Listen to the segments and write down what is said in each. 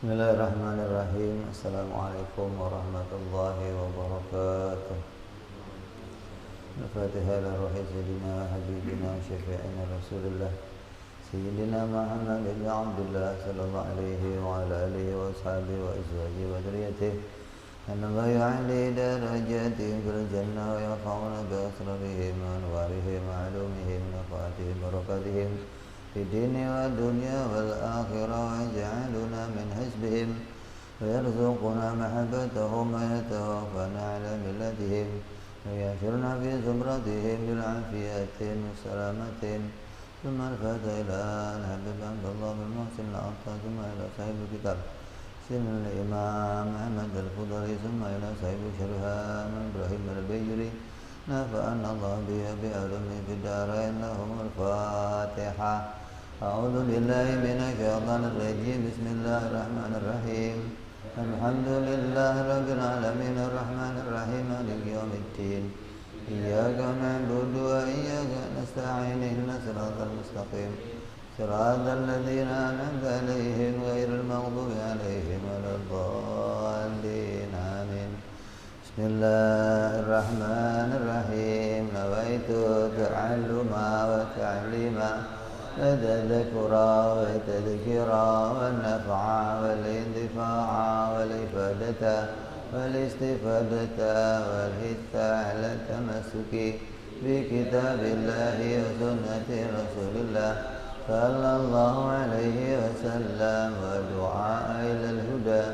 Bismillahirrahmanirrahim. Assalamualaikum warahmatullahi wabarakatuh. Al-Fatihah ila ruhi sayyidina habibina syafi'ina Rasulullah Sayyidina Muhammad ibn Abdullah sallallahu alaihi wa ala alihi wa ashabihi wa azwajihi wa dhurriyyatihi أن الله يعلي درجاتهم في الجنة ويرفعون بأسرارهم وأنوارهم وعلومهم ونفعاتهم وبركاتهم في الدين والدنيا والآخرة ويجعلنا من حزبهم ويرزقنا محبتهم ويتوفنا على ملتهم ويحشرنا في زمرتهم بالعافية والسلامة ثم الفاتح إلى الحبيب عبد الله بن محسن الأنصاري ثم إلى صاحب الكتاب سن الإمام أحمد الفضلي ثم إلى صاحب شرها من إبراهيم البيجري نفعنا الله به بعلمه في الدارين لهم الفاتحة. أعوذ بالله من الشيطان الرجيم. بسم الله الرحمن الرحيم. الحمد لله رب العالمين الرحمن الرحيم مالك يوم الدين إياك نعبد وإياك نستعين اهدنا الصراط المستقيم صراط الذين أنعمت عليهم غير المغضوب عليهم ولا الضالين آمين. بسم الله الرحمن الرحيم. نويت تعلما وتعليما وتذكرا وتذكرا والنفع والانتفاع والإفادة والاستفادة والحث على التمسك بكتاب الله وسنة رسول الله صلى الله عليه وسلم والدعاء إلى الهدى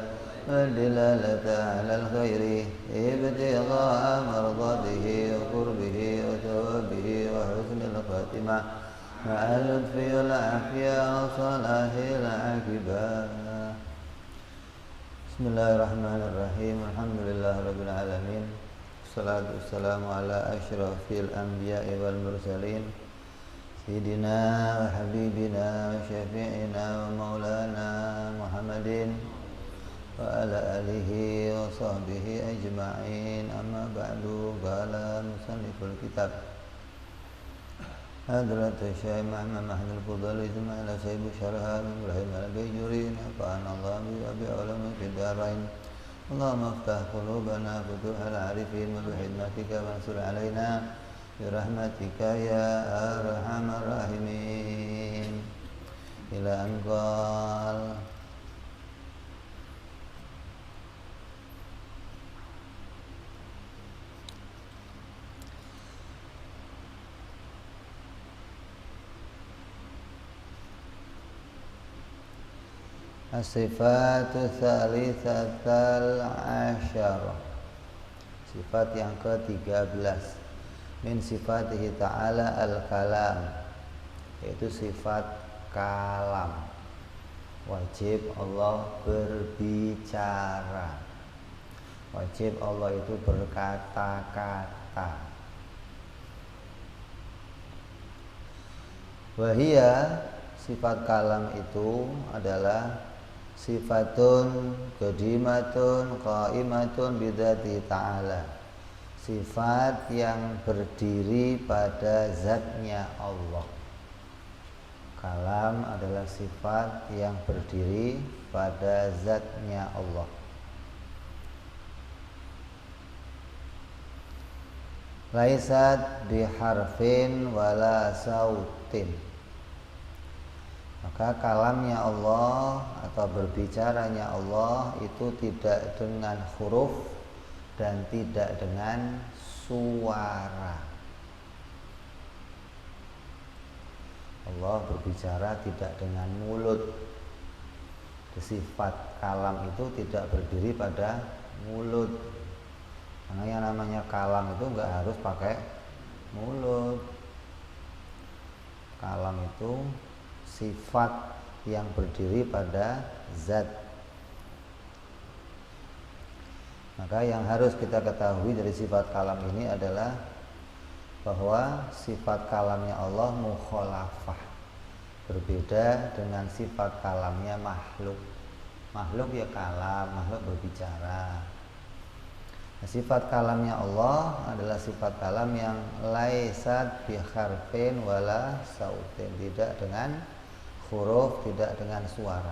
والدلالة على الخير ابتغاء مرضاته وقربه وثوابه وحسن الخاتمة مع اللطف والعافية وصلاح العاقبة. بسم الله الرحمن الرحيم. الحمد لله رب العالمين. الصلاة والسلام على أشرف الأنبياء والمرسلين سيدنا وحبيبنا وشفيعنا ومولانا محمد وعلى آله وصحبه أجمعين. أما بعد، قال مصنف الكتاب حضرة الشيخ محمد محمد الفضلي ثم على سيب شرها من إبراهيم البيجري نفعنا الله بعلمه في الدارين. اللهم افتح قلوبنا فتوح العارفين وبحكمتك وانصر علينا برحمتك يا أرحم الراحمين. إلى أن قال as-sifatu tsalitsatal asyarah. Sifat yang ke-13 min sifatihi ta'ala al-kalam, yaitu sifat kalam. Wajib Allah berbicara, wajib Allah itu berkata-kata. Wahia, sifat kalam itu adalah sifatun qadimatun qaimatun bidzati ta'ala, sifat yang berdiri pada zatnya Allah. Kalam adalah sifat yang berdiri pada zatnya Allah. Laisat biharfin wala sautin. Maka kalamnya Allah atau berbicaranya Allah itu tidak dengan huruf dan tidak dengan suara. Allah berbicara tidak dengan mulut. Sifat kalam itu tidak berdiri pada mulut. Karena yang namanya kalam itu enggak harus pakai mulut. Kalam itu sifat yang berdiri pada zat. Maka yang harus kita ketahui dari sifat kalam ini adalah bahwa sifat kalamnya Allah mukhalafah, berbeda dengan sifat kalamnya makhluk. Makhluk ya kalam, makhluk berbicara. Sifat kalamnya Allah adalah sifat kalam yang laisat bi harfin wala sautin, tidak dengan huruf, tidak dengan suara.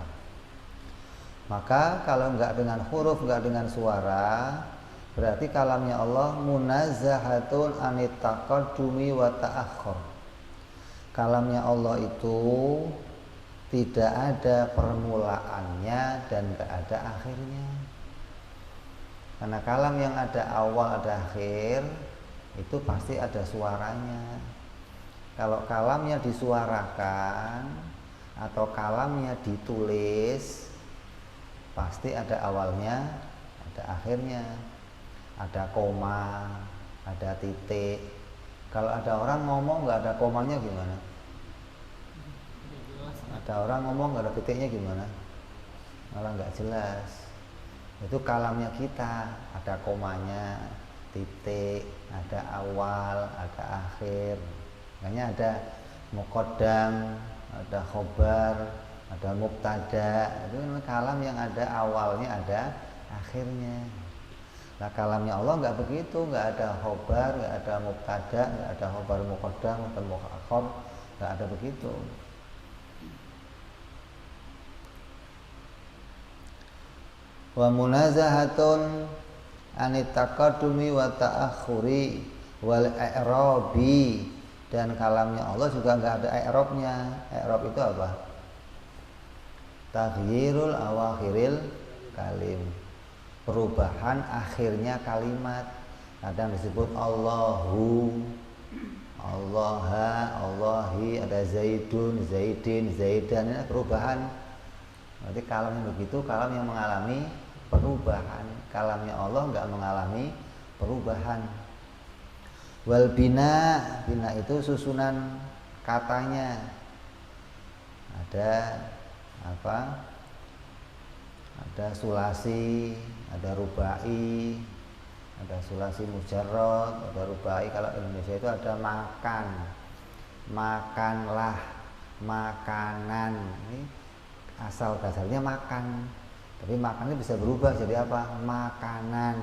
Maka kalau enggak dengan huruf, enggak dengan suara, berarti kalamnya Allah munazzahatun anit taqaddumi wa ta'akhur. Kalamnya Allah itu tidak ada permulaannya dan enggak ada akhirnya. Karena kalam yang ada awal ada akhir itu pasti ada suaranya. Kalau kalamnya disuarakan atau kalamnya ditulis, pasti ada awalnya, ada akhirnya, ada koma, ada titik. Kalau ada orang ngomong nggak ada komanya gimana? Ada orang ngomong nggak ada titiknya gimana? Malah nggak jelas. Itu kalamnya kita, ada komanya, titik, ada awal, ada akhir. Makanya ada muqaddam, ada khobar, ada mubtada. Itu kalam yang ada awalnya, ada akhirnya. Nah kalamnya Allah nggak begitu, nggak ada khobar, nggak ada mubtada, nggak ada khobar muqaddam, atau muakhar, nggak ada begitu. Wa munazahatun anit taqaddumi wa ta'akhuri wal i'rabi. Dan kalamnya Allah juga nggak ada i'rabnya. I'rab itu apa? Taghyirul awakhiril kalim, perubahan akhirnya kalimat. Kadang disebut Allahu, Allaha, Allahi, ada Zaidun, Zaidin, Zaidan. Ini perubahan. Berarti kalam yang begitu kalam yang mengalami perubahan. Kalamnya Allah nggak mengalami perubahan. Wal bina, bina itu susunan katanya. Ada apa? Ada sulasi, ada rubai, ada sulasi mujarrad, ada rubai. Kalau Indonesia itu ada makan, makanlah, makanan. Ini asal dasarnya makan, tapi makannya bisa berubah jadi apa? Makanan.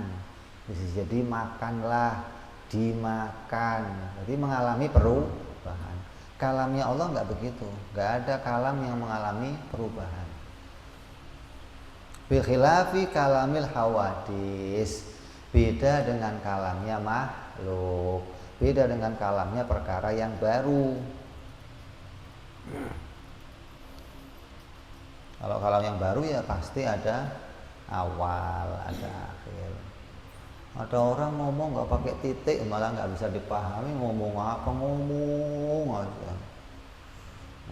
Bisa jadi makanlah, dimakan. Jadi mengalami perubahan. Kalamnya Allah nggak begitu, nggak ada kalam yang mengalami perubahan. Bi khilafi kalamil hawadis, beda dengan kalamnya makhluk, beda dengan kalamnya perkara yang baru. Kalau kalam yang baru ya pasti ada awal, ada akhir. Ada orang ngomong nggak pakai titik malah nggak bisa dipahami ngomong apa, ngomong aja.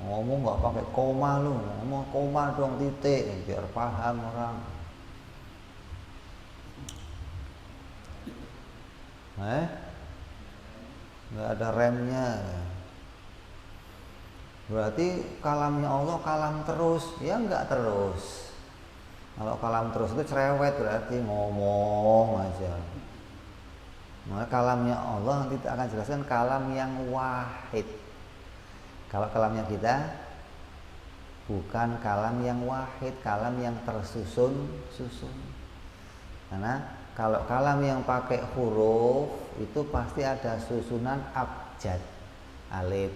Ngomong nggak pakai koma lu, ngomong koma dong titik biar paham orang. Nggak ada remnya. Berarti kalamnya Allah kalam terus, ya nggak terus. Kalau kalam terus itu cerewet, berarti ngomong aja. Maka kalamnya Allah nanti kita akan jelaskan kalam yang wahid. Kalau kalamnya kita bukan kalam yang wahid, kalam yang tersusun-susun. Karena kalau kalam yang pakai huruf itu pasti ada susunan abjad, alif,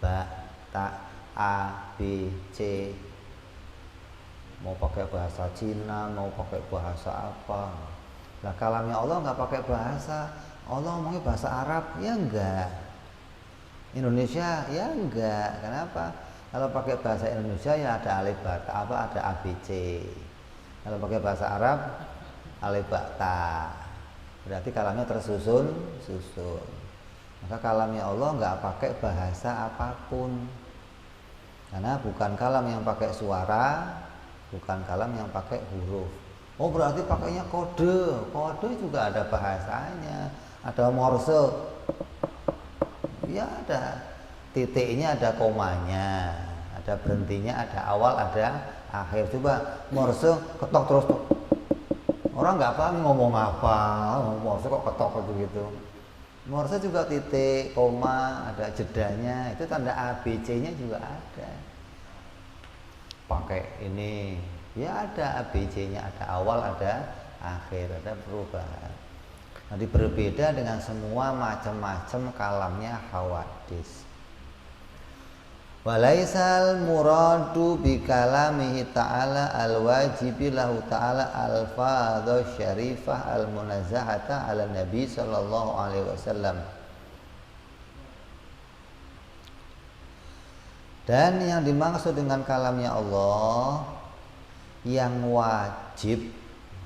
ba, ta, a, b, c. Mau pakai bahasa Cina, mau pakai bahasa apa. Nah kalamnya Allah nggak pakai bahasa, Allah ngomongnya bahasa Arab, ya enggak. Indonesia, ya enggak. Kenapa? Kalau pakai bahasa Indonesia ya ada alif ba ta, apa ada ABC. Kalau pakai bahasa Arab alif ba ta. Berarti kalamnya tersusun. Maka kalamnya Allah nggak pakai bahasa apapun. Karena bukan kalam yang pakai suara, bukan kalam yang pakai huruf. Oh berarti pakainya kode. Kode juga ada bahasanya. Ada morse. Ya ada. Titiknya ada komanya. Ada berhentinya, ada awal, ada akhir. Coba morse ketok terus. Orang nggak paham ngomong apa. Morse kok ketok gitu. Morse juga titik, koma, ada jedanya. Itu tanda ABC-nya juga ada. Pakai ini ya ada ABC-nya, ada awal, ada akhir, ada perubahan. Jadi berbeda dengan semua macam-macam kalamnya hawadis. Walaisal muradu bi kalamihi ta'ala al-wajibi lahu ta'ala al-fadhu syarifah al-munazzahata ala nabi sallallahu alaihi wasallam. Dan yang dimaksud dengan kalamnya Allah yang wajib,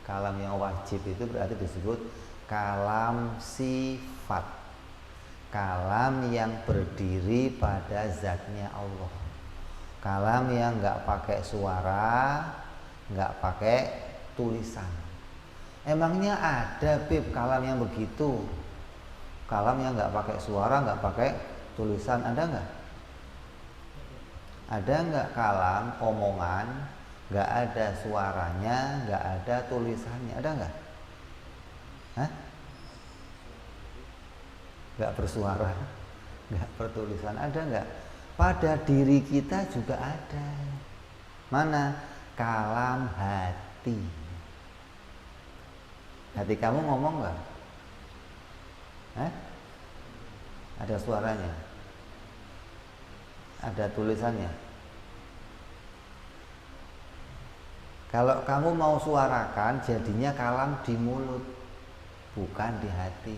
kalam yang wajib itu berarti disebut kalam sifat, kalam yang berdiri pada zatnya Allah, kalam yang nggak pakai suara, nggak pakai tulisan. Emangnya ada Bib kalam yang begitu, kalam yang nggak pakai suara, nggak pakai tulisan, ada nggak? Ada nggak kalam omongan, nggak ada suaranya, nggak ada tulisannya, ada nggak? Hah? Nggak bersuara, nggak bertulisan, ada nggak? Pada diri kita juga ada. Mana? Kalam hati. Hati kamu ngomong nggak? Hah? Ada suaranya? Ada tulisannya? Kalau kamu mau suarakan, jadinya kalam di mulut, bukan di hati.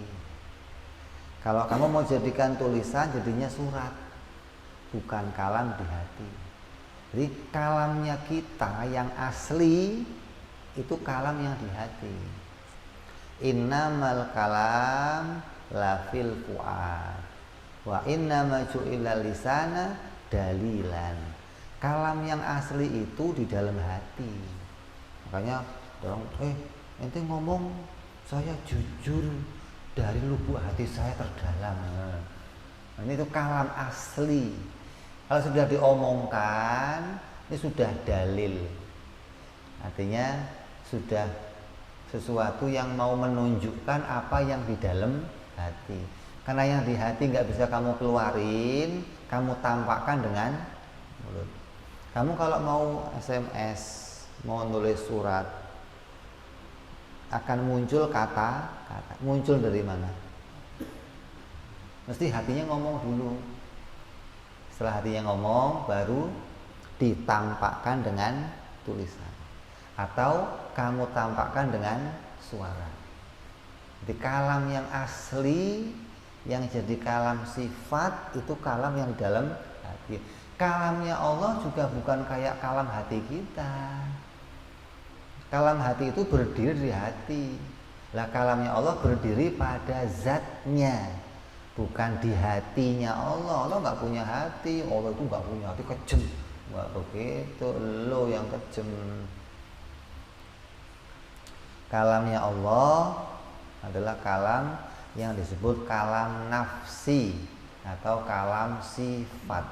Kalau kamu mau jadikan tulisan, jadinya surat, bukan kalam di hati. Jadi kalamnya kita yang asli itu kalam yang di hati. Innamal kalam lafil fuad wa innama ju'ila lisana dalilan. Kalam yang asli itu di dalam hati. Makanya orang ente ngomong saya jujur dari lubuk hati saya terdalam. Nah, ini itu kalam asli. Kalau sudah diomongkan, ini sudah dalil. Artinya sudah sesuatu yang mau menunjukkan apa yang di dalam hati. Karena yang di hati nggak bisa kamu keluarin, kamu tampakkan dengan mulut. Kamu kalau mau SMS, mau nulis surat, akan muncul kata-kata. Muncul dari mana? Mesti hatinya ngomong dulu. Setelah hatinya ngomong, baru ditampakkan dengan tulisan. Atau kamu tampakkan dengan suara. Jadi kalam yang asli, yang jadi kalam sifat, itu kalam yang di dalam hati. Kalamnya Allah juga bukan kayak kalam hati kita. Kalam hati itu berdiri di hati. Lah kalamnya Allah berdiri pada zatnya, bukan di hatinya Allah. Allah nggak punya hati. Allah itu nggak punya hati, kejem. Nggak begitu, lo yang kejem. Kalamnya Allah adalah kalam yang disebut kalam nafsi atau kalam sifat.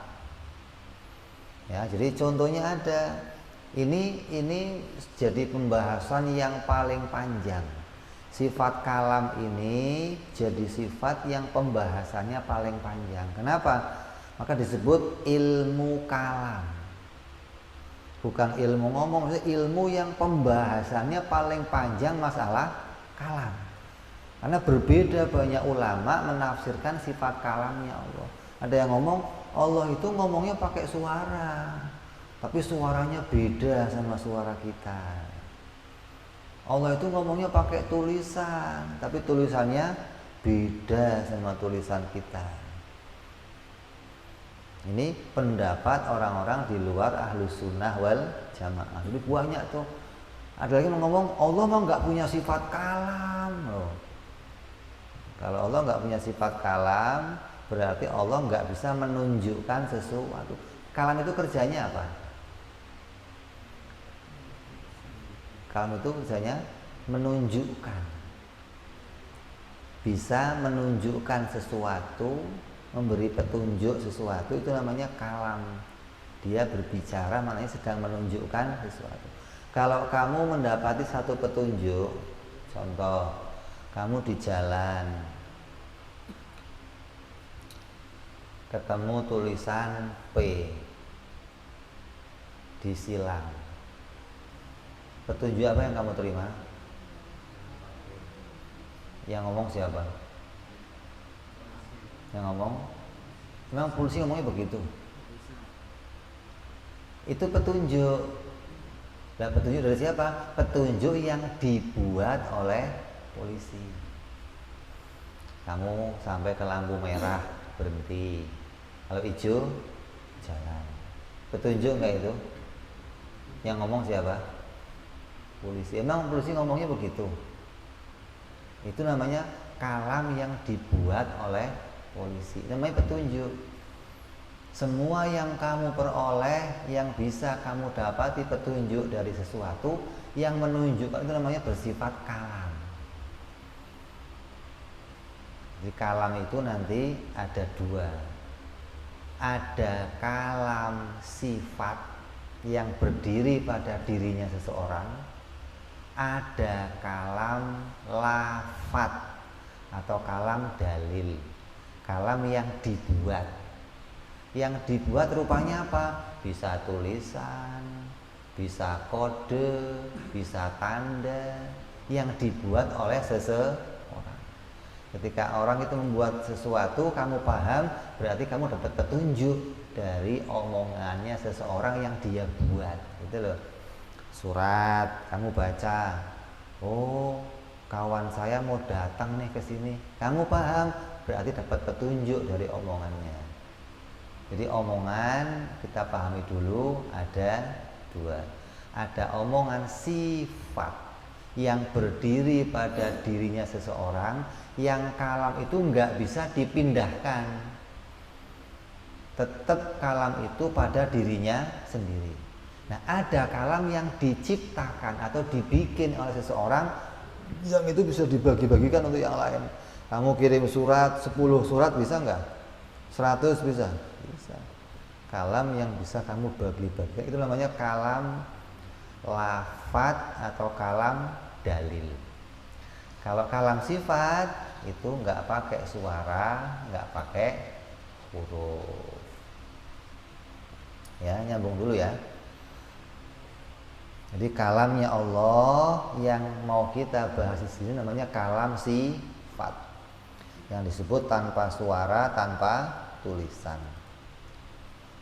Ya, jadi contohnya ada. Ini jadi pembahasan yang paling panjang. Sifat kalam ini jadi sifat yang pembahasannya paling panjang. Kenapa? Maka disebut ilmu kalam. Bukan ilmu ngomong, ilmu yang pembahasannya paling panjang masalah kalam. Karena berbeda banyak ulama menafsirkan sifat kalamnya Allah. Ada yang ngomong Allah itu ngomongnya pakai suara, tapi suaranya beda sama suara kita. Allah itu ngomongnya pakai tulisan, tapi tulisannya beda sama tulisan kita. Ini pendapat orang-orang di luar Ahlus Sunnah wal Jamaah. Jadi banyak tuh. Ada lagi yang ngomong Allah mah nggak punya sifat kalam loh. Kalau Allah nggak punya sifat kalam, berarti Allah nggak bisa menunjukkan sesuatu. Kalam itu kerjanya apa? Kalam itu kerjanya menunjukkan. Bisa menunjukkan sesuatu, memberi petunjuk sesuatu, itu namanya kalam. Dia berbicara, maknanya sedang menunjukkan sesuatu. Kalau kamu mendapati satu petunjuk, contoh, kamu di jalan, ketemu tulisan P di silang. Petunjuk apa yang kamu terima? Yang ngomong siapa? Yang ngomong? Memang polisi ngomongnya begitu. itu petunjuk. Nah, petunjuk dari siapa? Petunjuk yang dibuat oleh polisi. Kamu sampai ke lampu merah, berhenti. Kalau hijau, jalan. Petunjuk enggak itu? Yang ngomong siapa? Polisi. Emang polisi ngomongnya begitu? Itu namanya kalam yang dibuat oleh polisi. Namanya petunjuk. Semua yang kamu peroleh, yang bisa kamu dapati petunjuk dari sesuatu yang menunjukkan, itu namanya bersifat kalam. Jadi kalam itu nanti ada dua. Ada kalam sifat yang berdiri pada dirinya seseorang. Ada kalam lafat atau kalam dalil. Kalam yang dibuat. Yang dibuat rupanya apa? Bisa tulisan, bisa kode, bisa tanda. Yang dibuat oleh seseorang. Ketika orang itu membuat sesuatu, kamu paham, berarti kamu dapat petunjuk dari omongannya seseorang yang dia buat. Gitu loh. Surat, kamu baca, oh kawan saya mau datang nih ke sini. Kamu paham, berarti dapat petunjuk dari omongannya. Jadi omongan kita pahami dulu ada dua. Ada omongan sifat yang berdiri pada dirinya seseorang, yang kalam itu nggak bisa dipindahkan. Tetap kalam itu pada dirinya sendiri. Nah, ada kalam yang diciptakan atau dibikin oleh seseorang, yang itu bisa dibagi-bagikan untuk yang lain. Kamu kirim surat 10 surat bisa nggak? 100 bisa? Bisa. Kalam yang bisa kamu bagi-bagikan itu namanya kalam lafat atau kalam dalil. Kalau kalam sifat itu nggak pakai suara, nggak pakai huruf. Ya, nyambung dulu ya. Jadi kalamnya Allah yang mau kita bahas di sini namanya kalam sifat, yang disebut tanpa suara, tanpa tulisan.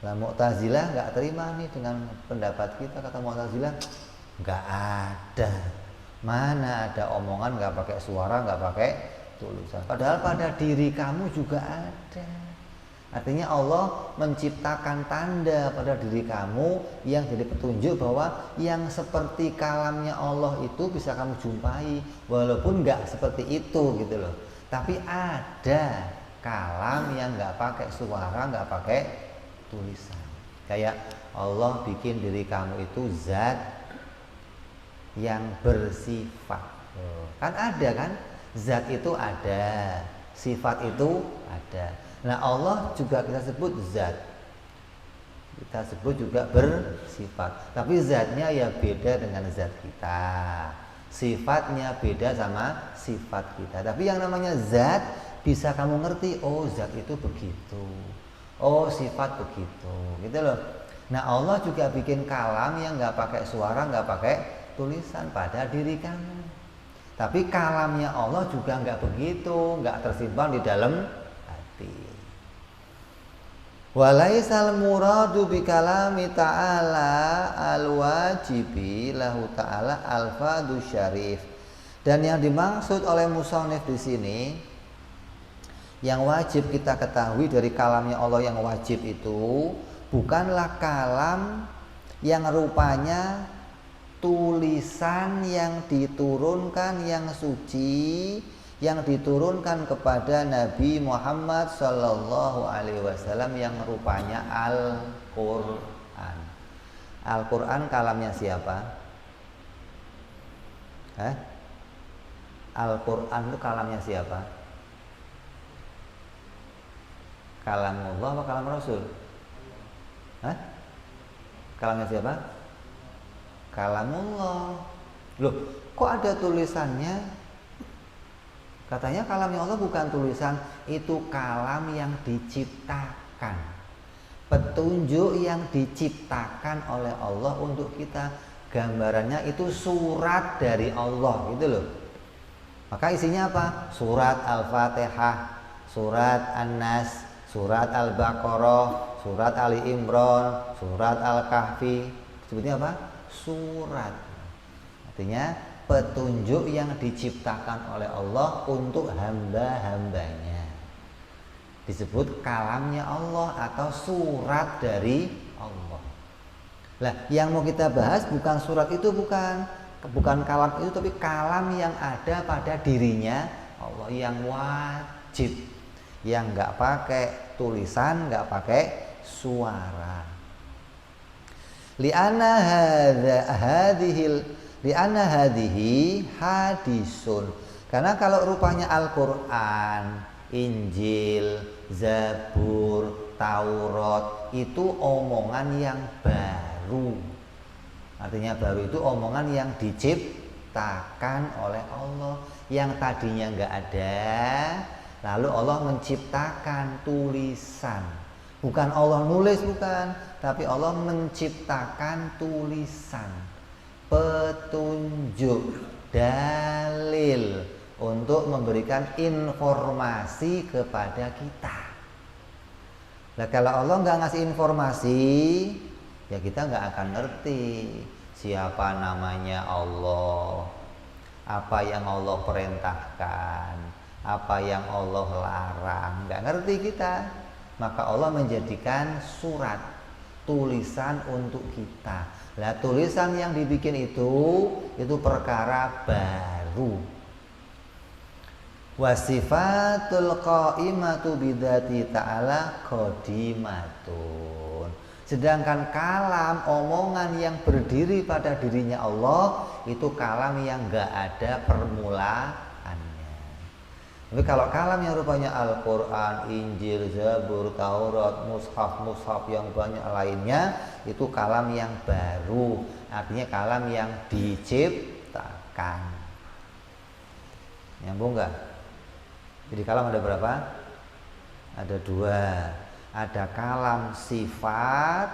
Nah, Mu'tazilah nggak terima nih dengan pendapat kita. Kata Mu'tazilah, nggak ada. Mana ada omongan nggak pakai suara, nggak pakai tulisan. Padahal pada diri kamu juga ada. Artinya Allah menciptakan tanda pada diri kamu yang jadi petunjuk bahwa yang seperti kalamnya Allah itu bisa kamu jumpai, walaupun nggak seperti itu gitu loh. Tapi ada kalam yang nggak pakai suara, nggak pakai tulisan. Kayak Allah bikin diri kamu itu zat yang bersifat. Kan ada kan? Zat itu ada, sifat itu ada. Nah, Allah juga kita sebut zat. Kita sebut juga bersifat. Tapi zatnya ya beda dengan zat kita. Sifatnya beda sama sifat kita. Tapi yang namanya zat bisa kamu ngerti, oh zat itu begitu. Oh sifat begitu. Gitu loh. Nah, Allah juga bikin kalam yang nggak pakai suara, nggak pakai tulisan pada diri kamu. Tapi kalamnya Allah juga nggak begitu, nggak tersimpan di dalam hati. Walaisal muradu bi kalami ta'ala al-wajibi lahu ta'ala al-fadhu syarif. Dan yang dimaksud oleh musannif di sini, yang wajib kita ketahui dari kalamnya Allah yang wajib itu bukanlah kalam yang rupanya tulisan yang diturunkan yang suci, yang diturunkan kepada Nabi Muhammad Sallallahu Alaihi Wasallam yang rupanya Al-Quran. Al-Quran kalamnya siapa? Al-Quran itu kalamnya siapa? Kalamullah apa kalam Rasul? Kalamnya siapa? Kalamullah. Loh, kok ada tulisannya? Katanya kalamnya Allah bukan tulisan, itu kalam yang diciptakan. Petunjuk yang diciptakan oleh Allah untuk kita. Gambarannya itu surat dari Allah gitu loh. Maka isinya apa? Surat Al-Fatihah, surat An-Nas, surat Al-Baqarah, surat Ali Imran, surat Al-Kahfi, sebutnya apa? Surat. Artinya petunjuk yang diciptakan oleh Allah untuk hamba-hambanya. Disebut kalamnya Allah atau surat dari Allah. Lah, yang mau kita bahas bukan surat itu, bukan kalam itu, tapi kalam yang ada pada dirinya Allah, yang wajib, yang nggak pakai tulisan, nggak pakai suara. Li'anna hadhihi hadisun. Karena kalau rupanya Al-Qur'an, Injil, Zabur, Taurat itu omongan yang baru. Artinya baru itu omongan yang diciptakan oleh Allah, yang tadinya nggak ada, lalu Allah menciptakan tulisan. Bukan Allah nulis, bukan, tapi Allah menciptakan tulisan, petunjuk, dalil untuk memberikan informasi kepada kita. Nah, kalau Allah nggak ngasih informasi, ya kita nggak akan ngerti siapa namanya Allah, apa yang Allah perintahkan, apa yang Allah larang, nggak ngerti kita. Maka Allah menjadikan surat, tulisan untuk kita. Nah, tulisan yang dibikin itu perkara baru. Wasifatul qaimatu bidzati ta'ala qadimatun. Sedangkan kalam, omongan yang berdiri pada dirinya Allah, itu kalam yang enggak ada permulaannya. Tapi kalau kalam yang rupanya Al-Quran, Injil, Zabur, Taurat, Mushaf yang banyak lainnya, itu kalam yang baru. Artinya kalam yang diciptakan. Nyambung enggak? Jadi kalam ada berapa? Ada dua. Ada kalam sifat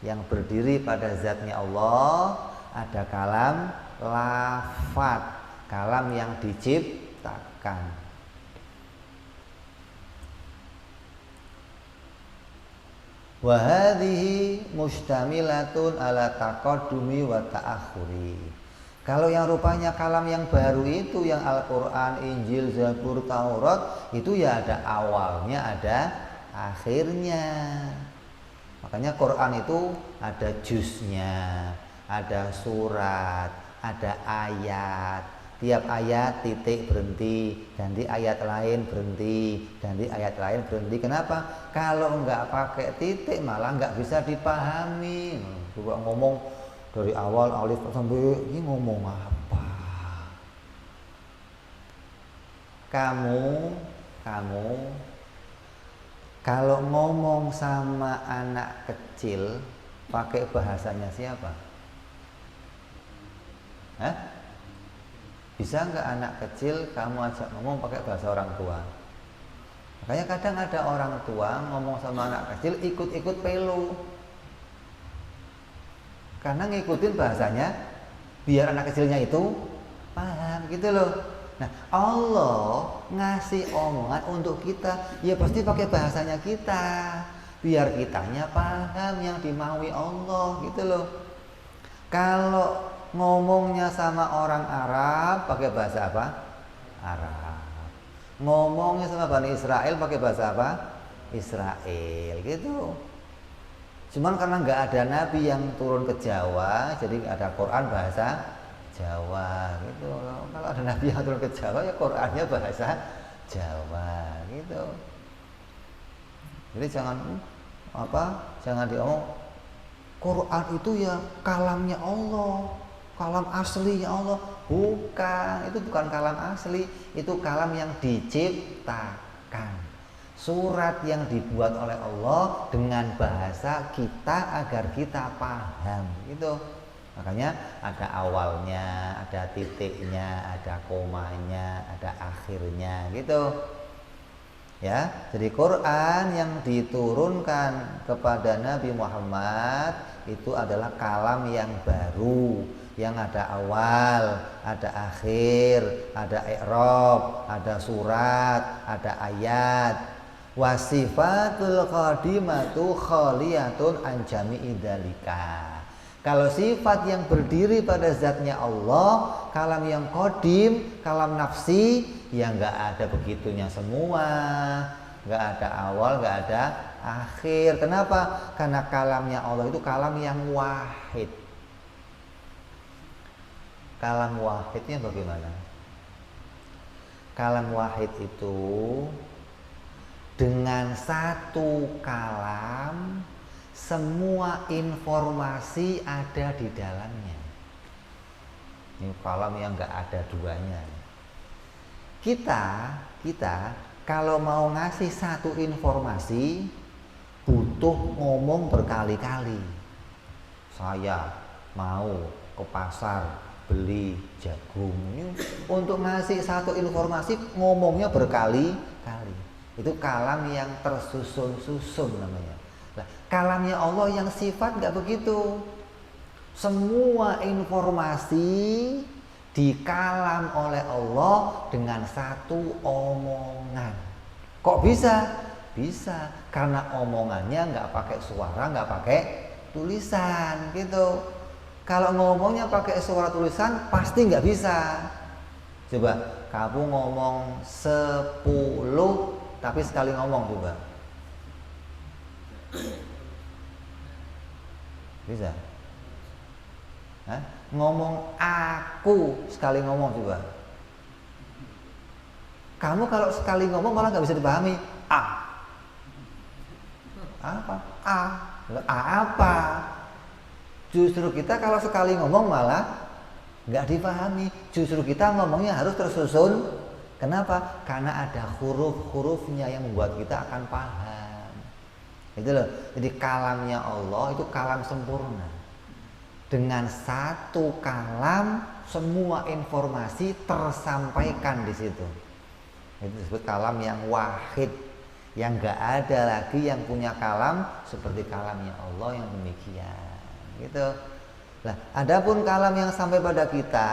yang berdiri pada zatnya Allah. Ada kalam lafat, kalam yang diciptakan. Wa hadhihi mustamilatun ala taqaddumi wa ta'akhuri. Kalau yang rupanya kalam yang baru itu, yang Al-Quran, Injil, Zabur, Taurat, itu ya ada awalnya, ada akhirnya. Makanya Quran itu ada juznya, ada surat, ada ayat. Tiap ayat titik berhenti, ganti ayat lain berhenti, ganti ayat lain berhenti. Kenapa? Kalau nggak pakai titik malah nggak bisa dipahami. Coba ngomong dari awal alif sampai ini ngomong apa? Kamu kalau ngomong sama anak kecil pakai bahasanya siapa? Hah? Bisa nggak anak kecil kamu ajak ngomong pakai bahasa orang tua? Makanya kadang ada orang tua ngomong sama anak kecil ikut-ikut pelu. Karena ngikutin bahasanya biar anak kecilnya itu paham gitu loh. Nah, Allah ngasih omongan untuk kita, ya pasti pakai bahasanya kita, biar kitanya paham yang dimaui Allah gitu loh. Kalau ngomongnya sama orang Arab pakai bahasa apa? Arab. Ngomongnya sama Bani Israel pakai bahasa apa? Israel gitu. Cuman karena nggak ada nabi yang turun ke Jawa, jadi ada Quran bahasa Jawa gitu. Kalau ada nabi yang turun ke Jawa, ya Qurannya bahasa Jawa gitu. Jadi jangan diomong Quran itu ya kalamnya Allah, kalam aslinya Allah. Bukan, itu bukan kalam asli, itu kalam yang diciptakan. Surat yang dibuat oleh Allah dengan bahasa kita agar kita paham gitu. Makanya ada awalnya, ada titiknya, ada komanya, ada akhirnya gitu. Ya, jadi Quran yang diturunkan kepada Nabi Muhammad itu adalah kalam yang baru, yang ada awal, ada akhir, ada i'rab, ada surat, ada ayat. Wasifatul qadimatu khaliyatun an jami'i dzalika. Kalau sifat yang berdiri pada zatnya Allah, kalam yang qadim, kalam nafsi, ya nggak ada begitunya semua, nggak ada awal, nggak ada akhir. Kenapa? Karena kalamnya Allah itu kalam yang wahid. Kalam wahidnya bagaimana? Kalam wahid itu dengan satu kalam semua informasi ada di dalamnya. Ini kalam yang nggak ada duanya. Kita kalau mau ngasih satu informasi butuh ngomong berkali-kali. Saya mau ke pasar beli jagung. Ini untuk ngasih satu informasi ngomongnya berkali-kali. Itu kalam yang tersusun-susun namanya. Nah, kalamnya Allah yang sifat nggak begitu. Semua informasi dikalam oleh Allah dengan satu omongan. Kok bisa? Bisa karena omongannya nggak pakai suara, nggak pakai tulisan gitu. Kalau ngomongnya pakai suara tulisan pasti nggak bisa. Coba kamu ngomong 10 tapi sekali ngomong coba. Bisa? Hah? Ngomong aku sekali ngomong coba. Kamu kalau sekali ngomong malah nggak bisa dipahami. Apa? Apa? Justru kita kalau sekali ngomong malah nggak dipahami. Justru kita ngomongnya harus tersusun. Kenapa? Karena ada huruf-hurufnya yang membuat kita akan paham. Itu loh. Jadi kalamnya Allah itu kalam sempurna. Dengan satu kalam semua informasi tersampaikan di situ. Itu disebut kalam yang wahid, yang nggak ada lagi yang punya kalam seperti kalamnya Allah yang demikian. Gitu. Nah, adapun kalam yang sampai pada kita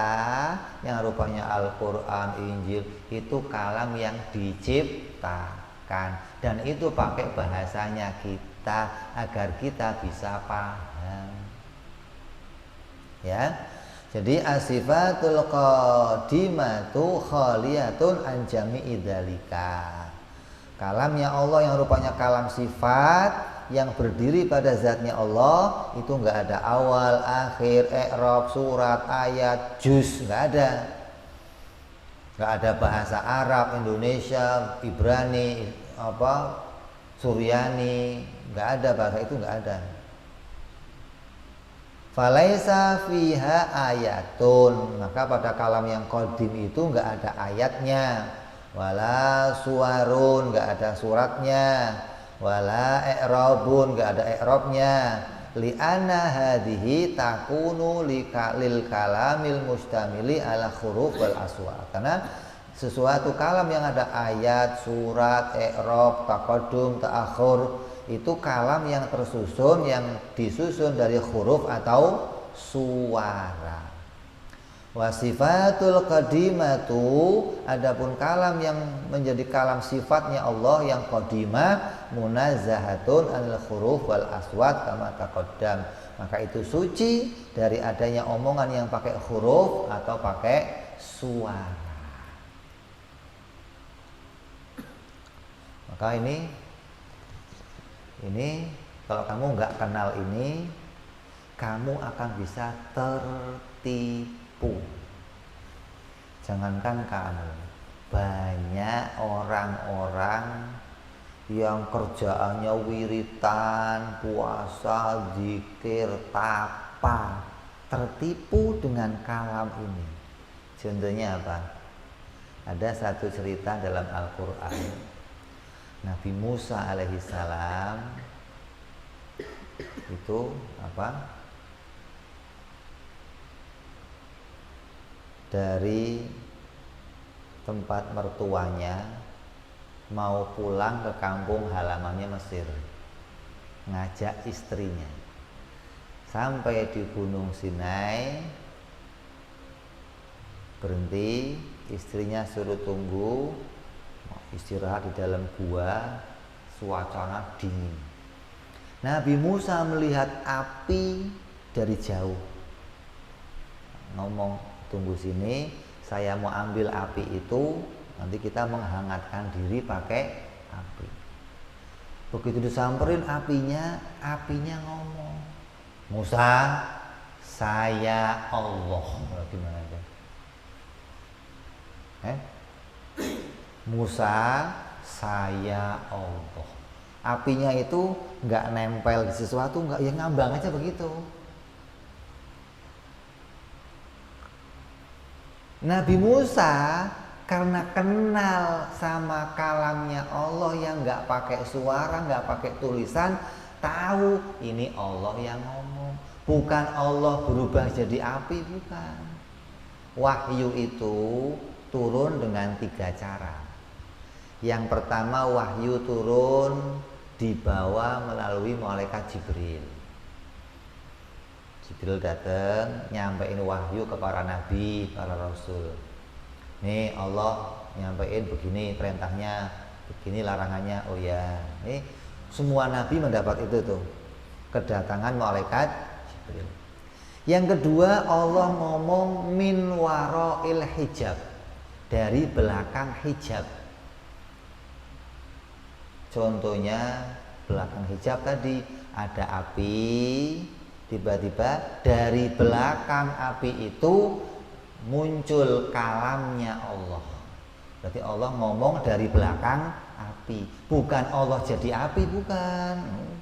yang rupanya Al-Qur'an, Injil itu kalam yang diciptakan dan itu pakai bahasanya kita agar kita bisa paham. Ya. Jadi asifatul qadimatu khaliyatun an jami'i dzalika. Kalamnya Allah yang rupanya kalam sifat yang berdiri pada zatnya Allah itu nggak ada awal, akhir, i'rab, surat, ayat, juz, nggak ada. Nggak ada bahasa Arab, Indonesia, Ibrani, Suryani, nggak ada bahasa itu, nggak ada. Falaisa fiha ayatun, maka pada kalam yang qadim itu nggak ada ayatnya, wala suwarun, nggak ada suratnya, wala i'rabun, nggak ada i'rabnya, li'anna hadhihi takunu lil kalamil mustamili ala huruf wal aswat. Karena sesuatu kalam yang ada ayat, surat, i'rab, taqaddum, ta'akhur itu kalam yang tersusun, yang disusun dari huruf atau suara. Wasifatul qadimatu, adapun kalam yang menjadi kalam sifatnya Allah yang qadimah, munazzahatun anil huruf wal aswat kama taqaddam. Maka itu suci dari adanya omongan yang pakai huruf atau pakai suara. Maka ini kalau kamu nggak kenal ini, kamu akan bisa tertipu. Jangankan kamu, banyak orang-orang yang kerjaannya wiritan, puasa, zikir, tapa, tertipu dengan kalam ini. Contohnya apa? Ada satu cerita dalam Al-Quran. Nabi Musa alaihissalam itu dari tempat mertuanya mau pulang ke kampung halamannya Mesir, ngajak istrinya. Sampai di Gunung Sinai, berhenti, istrinya suruh tunggu, istirahat di dalam gua. suasana dingin. Nabi Musa melihat api dari jauh, ngomong, tunggu sini, saya mau ambil api itu, nanti kita menghangatkan diri pakai api. Begitu disamperin apinya ngomong, Musa, saya Allah. Gimana aja? Musa, saya Allah. Apinya itu nggak nempel di sesuatu, nggak, ya ngambang aja begitu. Nabi Musa karena kenal sama kalamnya Allah yang nggak pakai suara, nggak pakai tulisan, tahu ini Allah yang ngomong. Bukan Allah berubah jadi api, bukan. Wahyu itu turun dengan 3 cara. Yang pertama, wahyu turun dibawa melalui malaikat Jibril. Jibril datang nyampein wahyu ke para nabi, para rasul. Nih Allah nyampein begini perintahnya, begini larangannya. Oh ya, nih semua nabi mendapat itu tuh, kedatangan malaikat Jibril. Yang kedua, Allah ngomong min warail hijab, dari belakang hijab. Contohnya belakang hijab tadi ada api, tiba-tiba dari belakang api itu muncul kalamnya Allah. Berarti Allah ngomong dari belakang api, bukan Allah jadi api, bukan.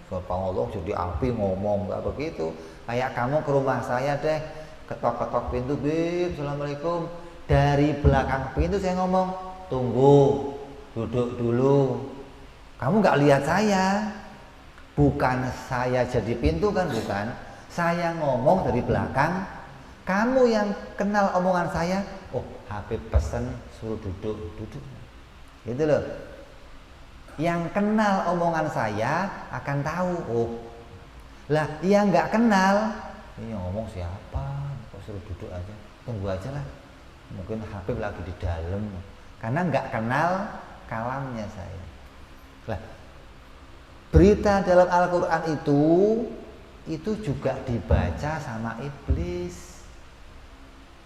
Bapak Allah jadi api ngomong, nggak begitu. Kayak kamu ke rumah saya deh, ketok-ketok pintu, Bib, Assalamualaikum. Dari belakang pintu saya ngomong, tunggu, duduk dulu. Kamu nggak lihat saya, bukan saya jadi pintu kan, bukan. Saya ngomong dari belakang. Kamu yang kenal omongan saya, oh Habib pesen suruh duduk, gitu loh. Yang kenal omongan saya akan tahu. Oh, lah yang nggak kenal, ini ngomong siapa? Kok suruh duduk aja, tunggu aja lah. Mungkin Habib lagi di dalam, karena nggak kenal kalamnya saya. Lah, berita dalam Al-Quran itu juga dibaca sama iblis.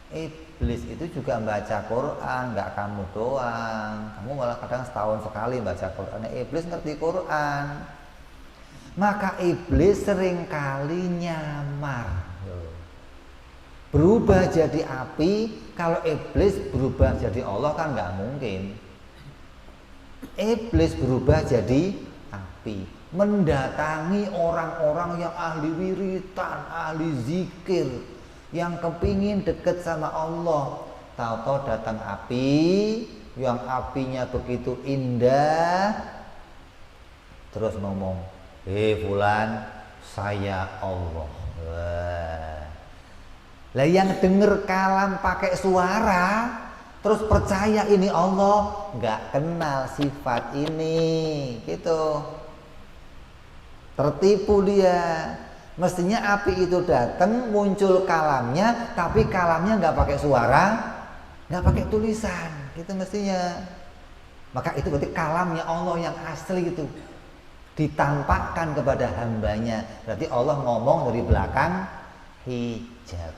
Iblis itu juga baca Quran, nggak kamu doang. Kamu malah kadang setahun sekali baca Quran. Iblis ngerti Quran. Maka iblis seringkali nyamar, berubah jadi api. Kalau iblis berubah jadi Allah kan nggak mungkin. Iblis berubah jadi api, mendatangi orang-orang yang ahli wiritan, ahli zikir, yang kepingin deket sama Allah. Tahu-tahu datang api, yang apinya begitu indah, terus ngomong, fulan, saya Allah. Wah. Lah yang denger kalam pakai suara, terus percaya ini Allah, nggak kenal sifat ini, gitu. Tertipu dia. Mestinya api itu datang, muncul kalamnya, tapi kalamnya nggak pakai suara, nggak pakai tulisan, gitu mestinya. Maka itu berarti kalamnya Allah yang asli itu ditampakkan kepada hambanya. Berarti Allah ngomong dari belakang hijab.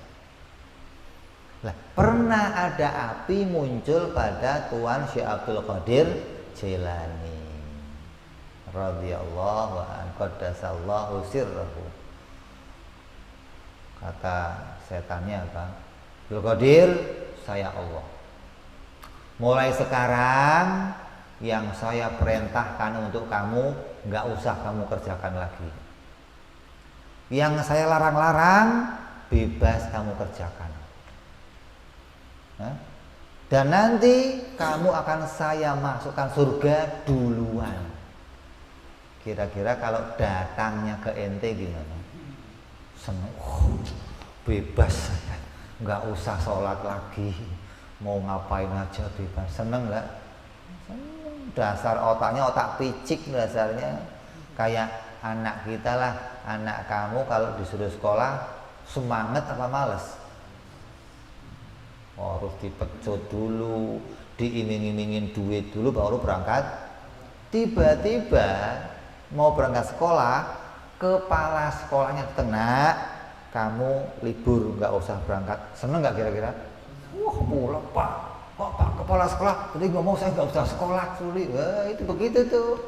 Lah, pernah ada api muncul pada Tuan Syekh Abdul Qadir Jailani radhiyallahu an qaddasallahu sirrahu. Kata setannya apa? Abdul Qadir, saya Allah. Mulai sekarang yang saya perintahkan untuk kamu nggak usah kamu kerjakan lagi. Yang saya larang-larang bebas kamu kerjakan. Dan nanti kamu akan saya masukkan surga duluan. Kira-kira kalau datangnya ke ente gimana? Seneng, bebas saya, nggak usah sholat lagi, mau ngapain aja bebas. Seneng nggak? Dasar otaknya otak picik dasarnya. Kayak anak kita lah, anak kamu kalau disuruh sekolah semangat apa males? Harus dipecut dulu, diiming-imingin duit dulu baru berangkat Tiba-tiba mau berangkat sekolah, kepala sekolahnya tenang, kamu libur nggak usah berangkat. Seneng nggak kira-kira? Wah pulang pak, kok pak kepala sekolah tadi ngomong saya nggak usah sekolah sulit. Wah, itu begitu tuh,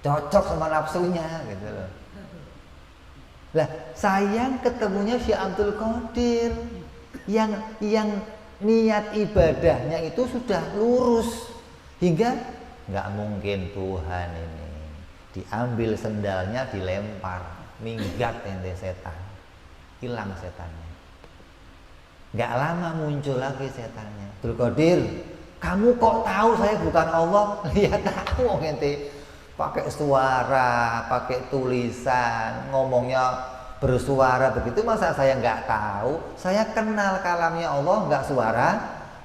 cocok sama nafsunya gitu loh. Lah sayang ketemunya Syekh Abdul Qadir yang niat ibadahnya itu sudah lurus, hingga nggak mungkin Tuhan ini diambil sendalnya dilempar, minggat ente setan, hilang setannya. Nggak lama muncul lagi setannya. Abdul Qadir, kamu kok tahu saya bukan Allah? Ya tahu ente, pakai suara, pakai tulisan, ngomongnya bersuara begitu, masa saya nggak tahu? Saya kenal kalamnya Allah, nggak suara,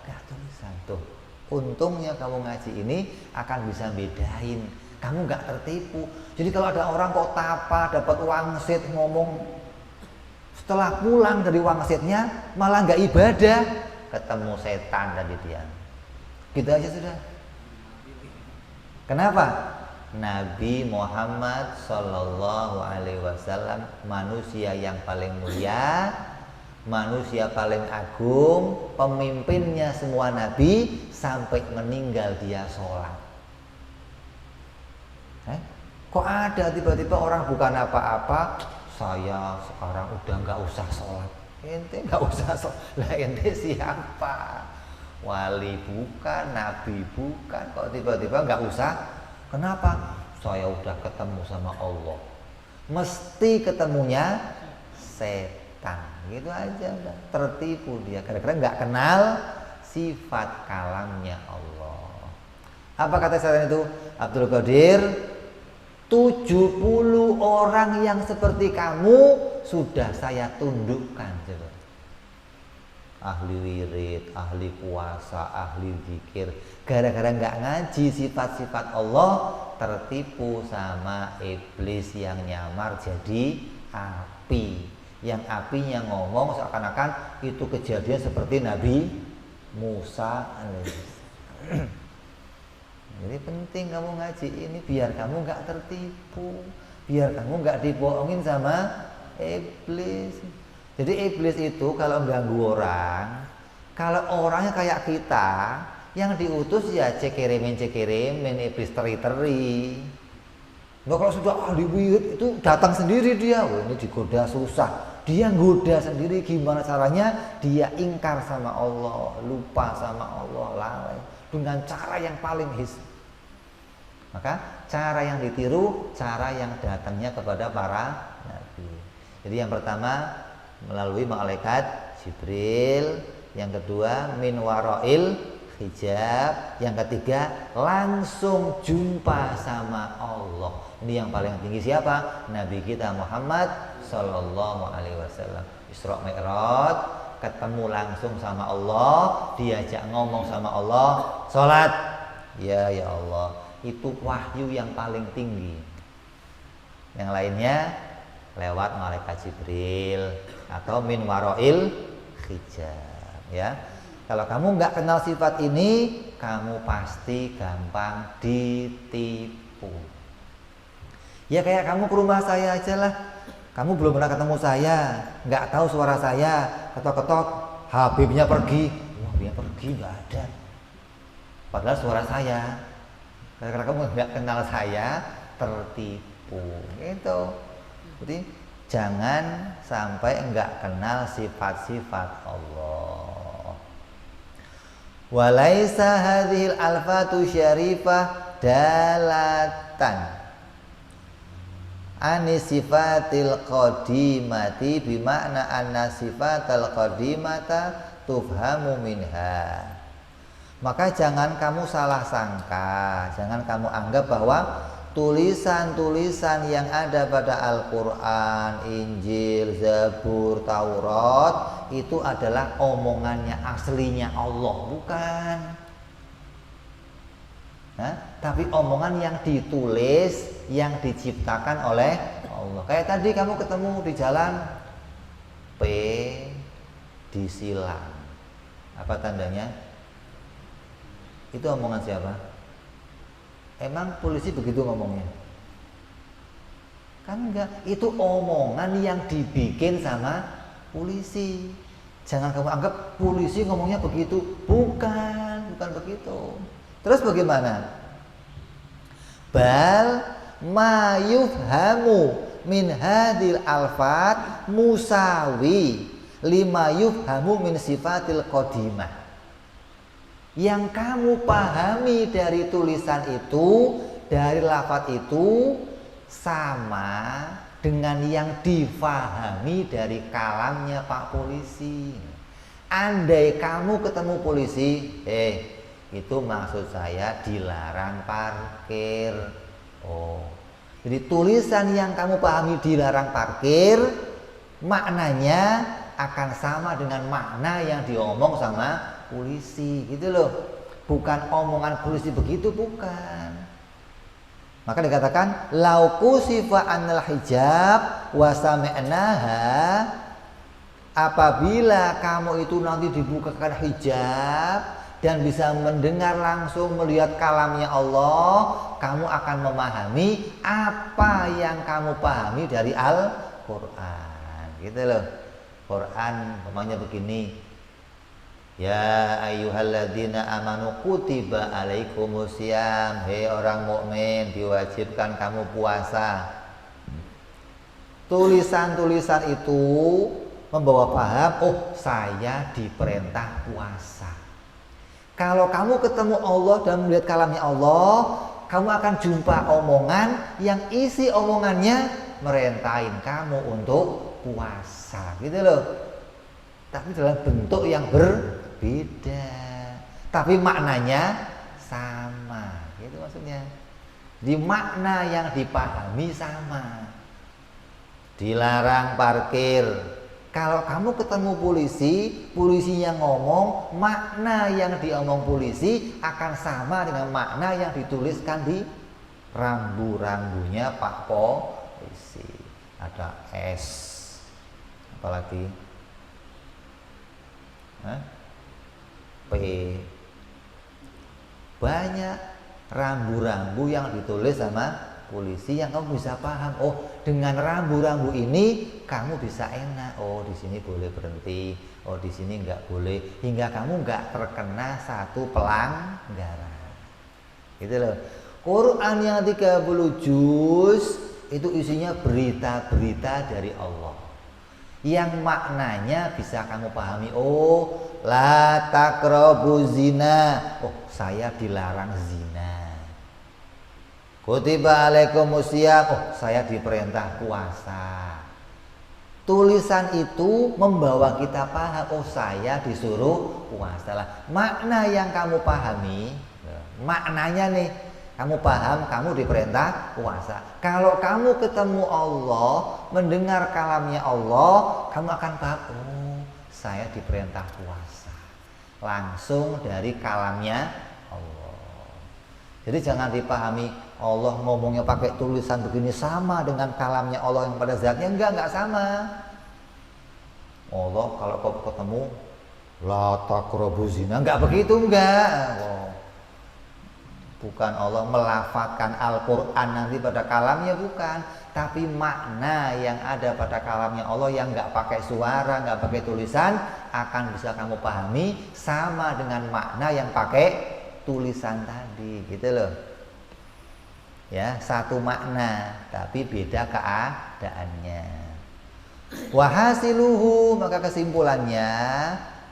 nggak tulisan. Tuh, untungnya kamu ngaji ini akan bisa bedain, kamu nggak tertipu. Jadi kalau ada orang kok tapa dapat wangsit ngomong, setelah pulang dari wangsitnya malah nggak ibadah, ketemu setan tadi dia. Gitu aja sudah. Kenapa? Nabi Muhammad Sallallahu Alaihi Wasallam manusia yang paling mulia, manusia paling agung, pemimpinnya semua nabi, sampai meninggal dia sholat. Kok ada tiba-tiba orang bukan apa-apa, saya sekarang udah nggak usah sholat. Ente nggak usah sholat, lah ente siapa? Wali bukan, nabi bukan, kok tiba-tiba nggak usah? Kenapa? Saya udah ketemu sama Allah. Mesti ketemunya setan. Gitu aja udah. Tertipu dia. Karena nggak kenal sifat kalamnya Allah. Apa kata setan itu? Abdul Qadir, 70 orang yang seperti kamu sudah saya tundukkan. Coba. Ahli wirid, ahli puasa, ahli zikir, gara-gara nggak ngaji sifat-sifat Allah, tertipu sama iblis yang nyamar jadi api. Yang apinya ngomong seakan-akan itu kejadian seperti Nabi Musa alaihissalam. Jadi penting kamu ngaji ini biar kamu nggak tertipu, biar kamu nggak dibohongin sama iblis. Jadi iblis itu kalau ganggu orang, kalau orangnya kayak kita, yang diutus ya cekirimin iblis teri-teri. Nah, kalau sudah ahli wirid itu datang sendiri dia, oh, ini digoda susah. Dia goda sendiri, gimana caranya? Dia ingkar sama Allah, lupa sama Allah, lalai dengan cara yang paling Maka cara yang ditiru, cara yang datangnya kepada para nabi. Jadi yang pertama melalui malaikat Jibril, yang kedua min warail hijab, yang ketiga langsung jumpa sama Allah. Ini yang paling tinggi siapa? Nabi kita Muhammad Sallallahu Alaihi Wasallam. Isra Mi'raj, ketemu langsung sama Allah, diajak ngomong sama Allah, sholat. Ya Allah, itu wahyu yang paling tinggi. Yang lainnya lewat malaikat Jibril atau min warail hijab, ya. Kalau kamu nggak kenal sifat ini, kamu pasti gampang ditipu. Ya kayak kamu ke rumah saya aja lah, kamu belum pernah ketemu saya, nggak tahu suara saya, ketok-ketok, Habibnya pergi, Habibnya pergi nggak ada, padahal suara saya. Karena kamu nggak kenal saya, tertipu, gitu. Jadi jangan sampai enggak kenal sifat-sifat Allah. Walaisa hadhil alfatu syarifah dalatan ani sifatil qadimati bimakna anna sifatal qadimata tufhamu minha. Maka jangan kamu salah sangka, jangan kamu anggap bahwa tulisan-tulisan yang ada pada Al-Quran, Injil, Zabur, Taurat itu adalah omongannya aslinya Allah, bukan. Tapi omongan yang ditulis, yang diciptakan oleh Allah. Kayak tadi kamu ketemu di jalan, P disilang. Apa tandanya? Itu omongan siapa? Emang polisi begitu ngomongnya? Kan enggak, itu omongan yang dibikin sama polisi. Jangan kamu anggap polisi ngomongnya begitu. Bukan begitu. Terus bagaimana? Bal ma yufhamu min hadil alfat musawi lima yufhamu min sifatil qadimah. Yang kamu pahami dari tulisan itu, dari lafaz itu sama dengan yang difahami dari kalamnya Pak Polisi. Andai kamu ketemu polisi, itu maksud saya dilarang parkir. Oh, jadi tulisan yang kamu pahami dilarang parkir, maknanya akan sama dengan makna yang diomong sama polisi, gitu loh. Bukan omongan polisi begitu, bukan. Maka dikatakan lauku sifa anil hijab wa sami'naha, apabila kamu itu nanti dibukakan hijab dan bisa mendengar langsung, melihat kalamnya Allah, kamu akan memahami apa yang kamu pahami dari Al-Quran, gitu loh. Quran namanya begini, ya ayyuhalladzina amanu kutiba alaikumusiyam, hei orang mukmin, diwajibkan kamu puasa. Tulisan-tulisan itu membawa paham, oh saya diperintah puasa. Kalau kamu ketemu Allah dan melihat kalamnya Allah, kamu akan jumpa omongan yang isi omongannya merintahin kamu untuk puasa, gitu loh. Tapi dalam bentuk yang berbeda, tapi maknanya sama, gitu maksudnya. Di makna yang dipahami sama. Dilarang parkir. Kalau kamu ketemu polisi, polisinya ngomong, makna yang diomong polisi akan sama dengan makna yang dituliskan di rambu-rambunya Pak Polisi. Ada S, apalagi P. Banyak rambu-rambu yang ditulis sama polisi yang kamu bisa paham. Oh, dengan rambu-rambu ini kamu bisa enak. Oh, di sini boleh berhenti. Oh, di sini nggak boleh. Hingga kamu nggak terkena satu pelanggaran. Gitu loh. Quran yang 30 juz itu isinya berita-berita dari Allah, yang maknanya bisa kamu pahami. Oh, la taqrabu zina. Oh, saya dilarang zina. Kutiba alaikumusiyam. Oh, saya diperintah puasa. Tulisan itu membawa kita paham. Oh, saya disuruh puasa lah. Makna yang kamu pahami, maknanya nih, kamu paham, kamu diperintah puasa. Kalau kamu ketemu Allah, mendengar kalamnya Allah, kamu akan paham, oh, saya diperintah puasa. Langsung dari kalamnya Allah. Jadi jangan dipahami Allah ngomongnya pakai tulisan begini sama dengan kalamnya Allah yang pada zatnya. Enggak sama. Allah kalau kau ketemu la taqrabu zina, enggak begitu, enggak. Oh. Bukan Allah melafazkan Al-Quran nanti pada kalamnya, bukan. Tapi makna yang ada pada kalamnya Allah yang nggak pakai suara, nggak pakai tulisan, akan bisa kamu pahami sama dengan makna yang pakai tulisan tadi, gitu loh. Ya, satu makna tapi beda keadaannya. Wahasiluhu, maka kesimpulannya,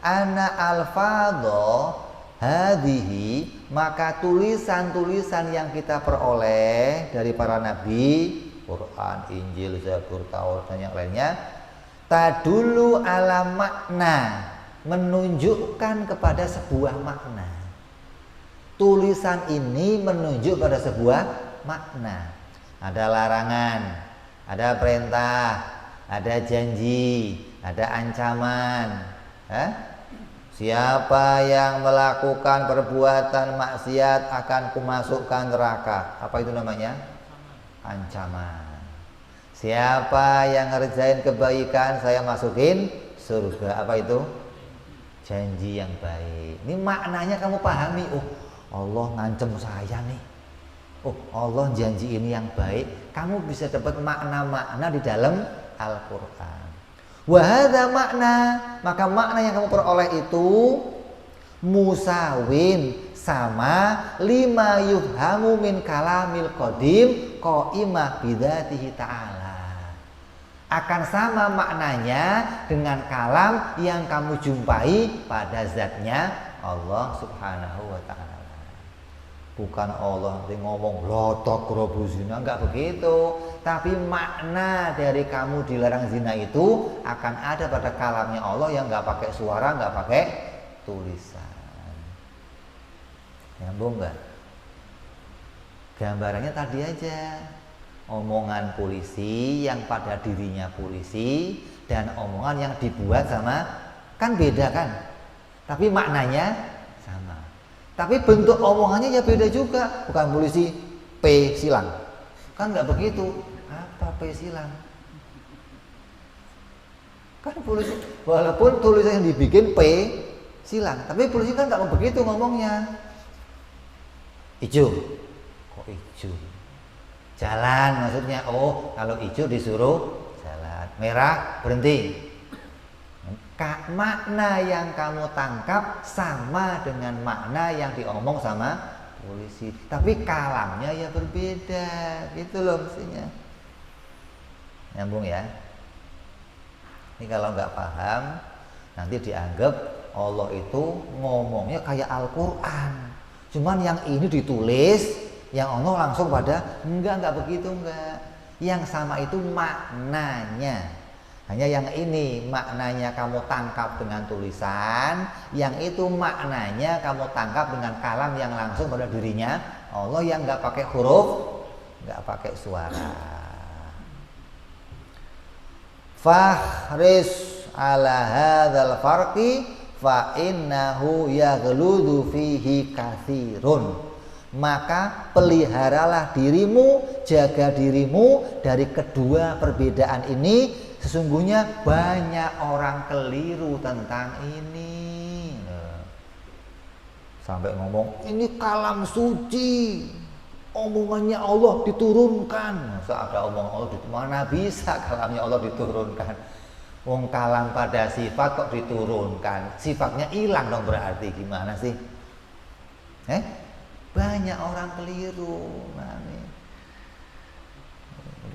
ana alfadho hadihi, maka tulisan-tulisan yang kita peroleh dari para nabi, Quran, Injil, Zabur, Taurat dan yang lainnya, tadulu ala makna, menunjukkan kepada sebuah makna. Tulisan ini menunjuk pada sebuah makna. Ada larangan, ada perintah, ada janji, ada ancaman. Siapa yang melakukan perbuatan maksiat akan kumasukkan neraka. Apa itu namanya? Ancaman. Siapa yang ngerjain kebaikan, saya masukin surga. Apa itu? Janji yang baik. Ini maknanya kamu pahami. Oh, Allah ngancem saya nih. oh Allah janji ini yang baik, kamu bisa dapat makna-makna di dalam Al-Quran. Wahada makna, maka makna yang kamu peroleh itu musawin, sama lima yuhamu min kalamil qadim qaimah bidzatihi ta'ala. Akan sama maknanya dengan kalam yang kamu jumpai pada zatnya Allah subhanahu wa ta'ala. Bukan Allah yang ngomong lotok robu zina, enggak begitu. Tapi makna dari kamu dilarang zina itu akan ada pada kalamnya Allah yang enggak pakai suara, enggak pakai tulisan. Nyambung enggak? Gambarannya tadi aja. Omongan polisi yang pada dirinya polisi dan omongan yang dibuat sama, kan beda kan? Tapi maknanya sama. Tapi bentuk omongannya ya beda juga. Bukan polisi P silang, kan nggak begitu. Apa P silang? Kan polisi, walaupun tulisan yang dibikin P silang, tapi polisi kan nggak begitu ngomongnya. Ijo, kok ijo? Jalan maksudnya. Oh, kalau ijo disuruh jalan, merah berhenti. Makna yang kamu tangkap sama dengan makna yang diomong sama polisi, tapi kalamnya ya berbeda, gitu loh mestinya. Nyambung ya? Ini kalau nggak paham nanti dianggap Allah itu ngomongnya kayak Al-Quran, cuman yang ini ditulis, yang Allah langsung pada enggak begitu, enggak. Yang sama itu maknanya. Hanya yang ini maknanya kamu tangkap dengan tulisan, yang itu maknanya kamu tangkap dengan kalam yang langsung pada dirinya Allah, yang nggak pakai huruf, nggak pakai suara. Fahris ala hadzal farqi fa innahu yaghludu fihi katsirun. Maka peliharalah dirimu, jaga dirimu dari kedua perbedaan ini. Sesungguhnya banyak orang keliru tentang ini. Sampai ngomong ini kalam suci, omongannya Allah diturunkan. Masa ada omongan Allah diturunkan? Mana bisa kalamnya Allah diturunkan? Wong kalam pada sifat kok diturunkan? Sifatnya hilang dong, berarti gimana sih? Banyak orang keliru.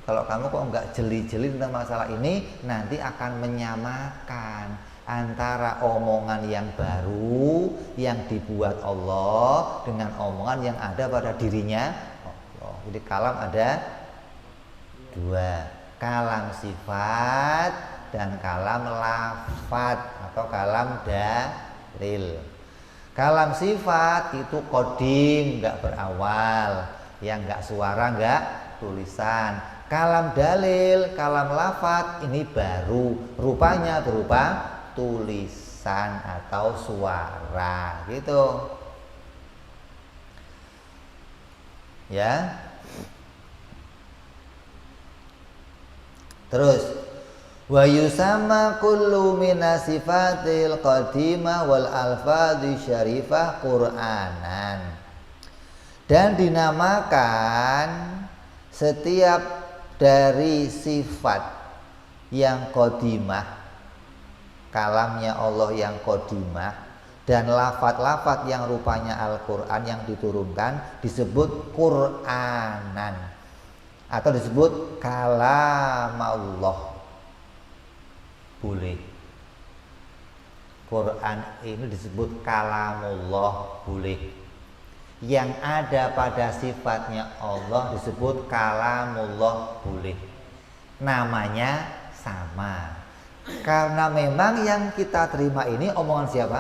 Kalau kamu kok nggak jeli-jeli tentang masalah ini, nanti akan menyamakan antara omongan yang baru yang dibuat Allah dengan omongan yang ada pada dirinya Allah. Jadi kalam ada dua, kalam sifat dan kalam lafat atau kalam dalil. Kalam sifat itu qadim, nggak berawal, yang nggak suara, nggak tulisan. Kalam dalil, kalam lafat ini baru, rupanya berupa tulisan atau suara, gitu. Ya. Terus wa yusamma kullu minasifatil qadimah wal alfadhi syarifah Qur'anan. Dan dinamakan setiap dari sifat yang qadimah, kalamnya Allah yang qadimah, dan lafat-lafat yang rupanya Al-Quran yang diturunkan disebut Qur'anan atau disebut kalam Allah. Boleh. Quran ini disebut kalamullah, boleh. Yang ada pada sifatnya Allah disebut kalamullah, boleh. Namanya sama. Karena memang yang kita terima ini omongan siapa?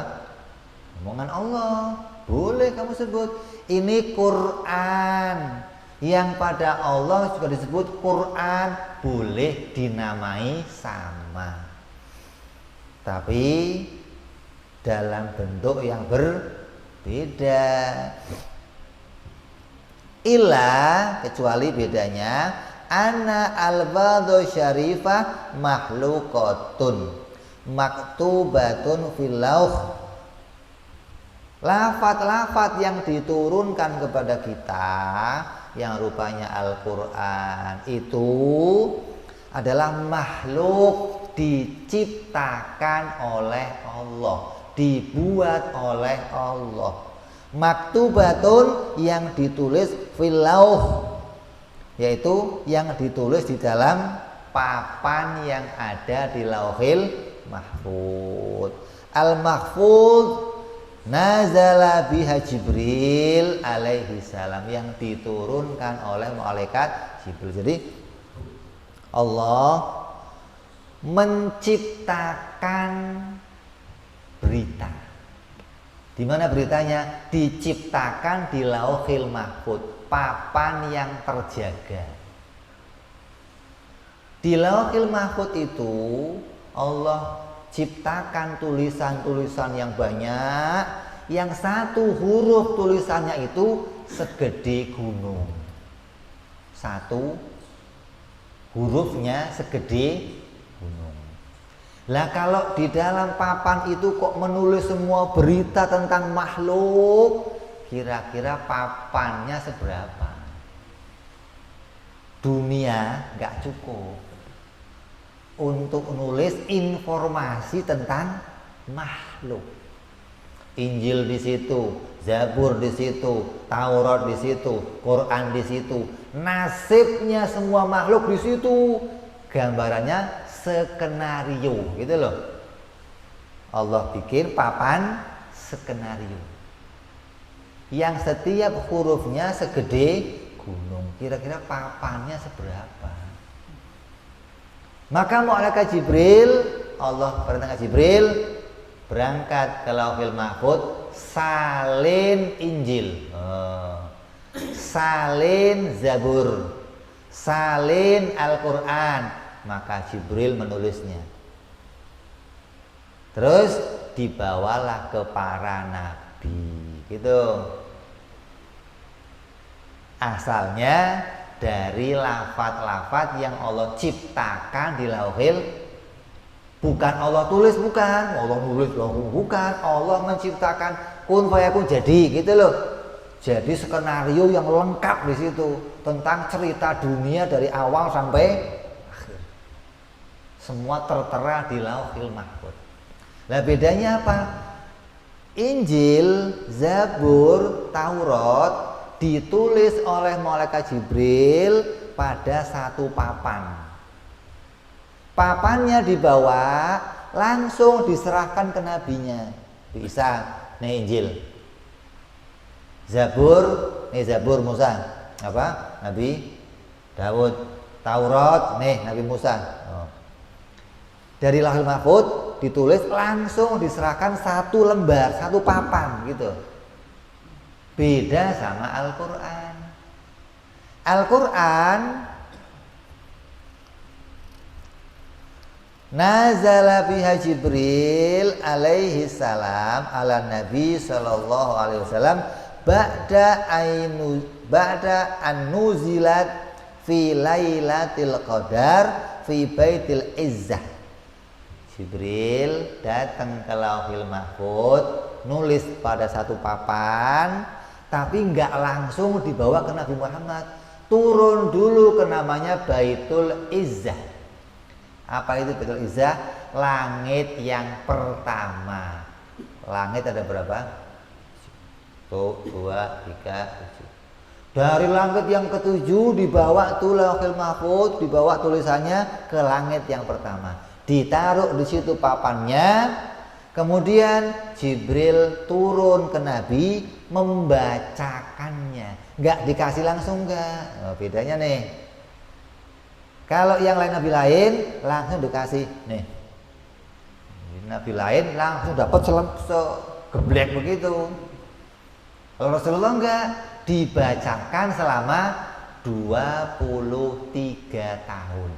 Omongan Allah. Boleh kamu sebut ini Quran. Yang pada Allah juga disebut Quran, boleh dinamai sama. Tapi dalam bentuk yang berbeda. Illa, kecuali bedanya anna al-badhu syarifah makhluqatun maktubatun fil lauh. Lafat-lafat yang diturunkan kepada kita yang rupanya Al-Quran itu adalah makhluk diciptakan oleh Allah, dibuat oleh Allah. Maktubatun yang ditulis fil lauh, yaitu yang ditulis di dalam papan yang ada di Lauhil Mahfuz. Al-Mahfuz nazala biha Jibril alaihi salam, yang diturunkan oleh malaikat Jibril. Jadi Allah menciptakan berita. Di mana beritanya? Diciptakan di Lauhil Mahfuz, papan yang terjaga. Di Lauhil Mahfuz itu Allah ciptakan tulisan-tulisan yang banyak, yang satu huruf tulisannya itu segede gunung. Satu hurufnya segede gunung. Lah kalau di dalam papan itu kok menulis semua berita tentang makhluk, kira-kira papannya seberapa? Dunia nggak cukup untuk nulis informasi tentang makhluk. Injil di situ, Zabur di situ, Taurat di situ, Quran di situ. Nasibnya semua makhluk di situ. Gambarannya skenario, gitu loh. Allah bikin papan skenario yang setiap hurufnya segede gunung. Kira-kira papannya seberapa? Maka malaikat Jibril, Allah perintahkan Jibril berangkat ke Lauhil Mahfuz, salin Injil, salin Zabur, salin Al-Quran. Maka Jibril menulisnya. Terus dibawalah ke para nabi, gitu. Asalnya dari lafaz-lafaz yang Allah ciptakan di Lauhil, bukan Allah tulis, bukan Allah nulis, bukan Allah menciptakan, kun fayakun jadi, gitu loh. Jadi skenario yang lengkap di situ tentang cerita dunia dari awal sampai akhir. Semua tertera di Lauhil Mahfuz. Nah, bedanya apa? Injil, Zabur, Taurat ditulis oleh malaikat Jibril pada satu papan. Papannya dibawa langsung diserahkan ke nabinya. Bisa, nih Injil. Zabur, nih Zabur Musa. Apa? Nabi Daud. Taurat, nih Nabi Musa. Dari Lauhil Mahfuz ditulis langsung diserahkan satu lembar, satu papan, gitu. Beda sama Al-Quran. Al-Quran nazala biha Jibril alaihi salam ala Nabi sallallahu alaihi wasallam ba'da an-nuzilat fi lailatul qadar fi baitil izzah. Jibril datang ke Lauhil Mahfuz, nulis pada satu papan, tapi nggak langsung dibawa ke Nabi Muhammad. Turun dulu ke namanya Baitul Izzah. Apa itu Baitul Izzah? Langit yang pertama. Langit ada berapa? 1, 2, 3, 7. Dari langit yang ketujuh dibawa tuh Lauhil Mahfuz, dibawa tulisannya ke langit yang pertama. Ditaruh di situ papannya. Kemudian Jibril turun ke Nabi membacakannya. Nggak dikasih langsung, enggak. Oh, bedanya nih. Kalau yang lain Nabi lain langsung dikasih nih. Nabi lain langsung dapat segeblek begitu. Kalau Rasulullah enggak, dibacakan selama 23 tahun.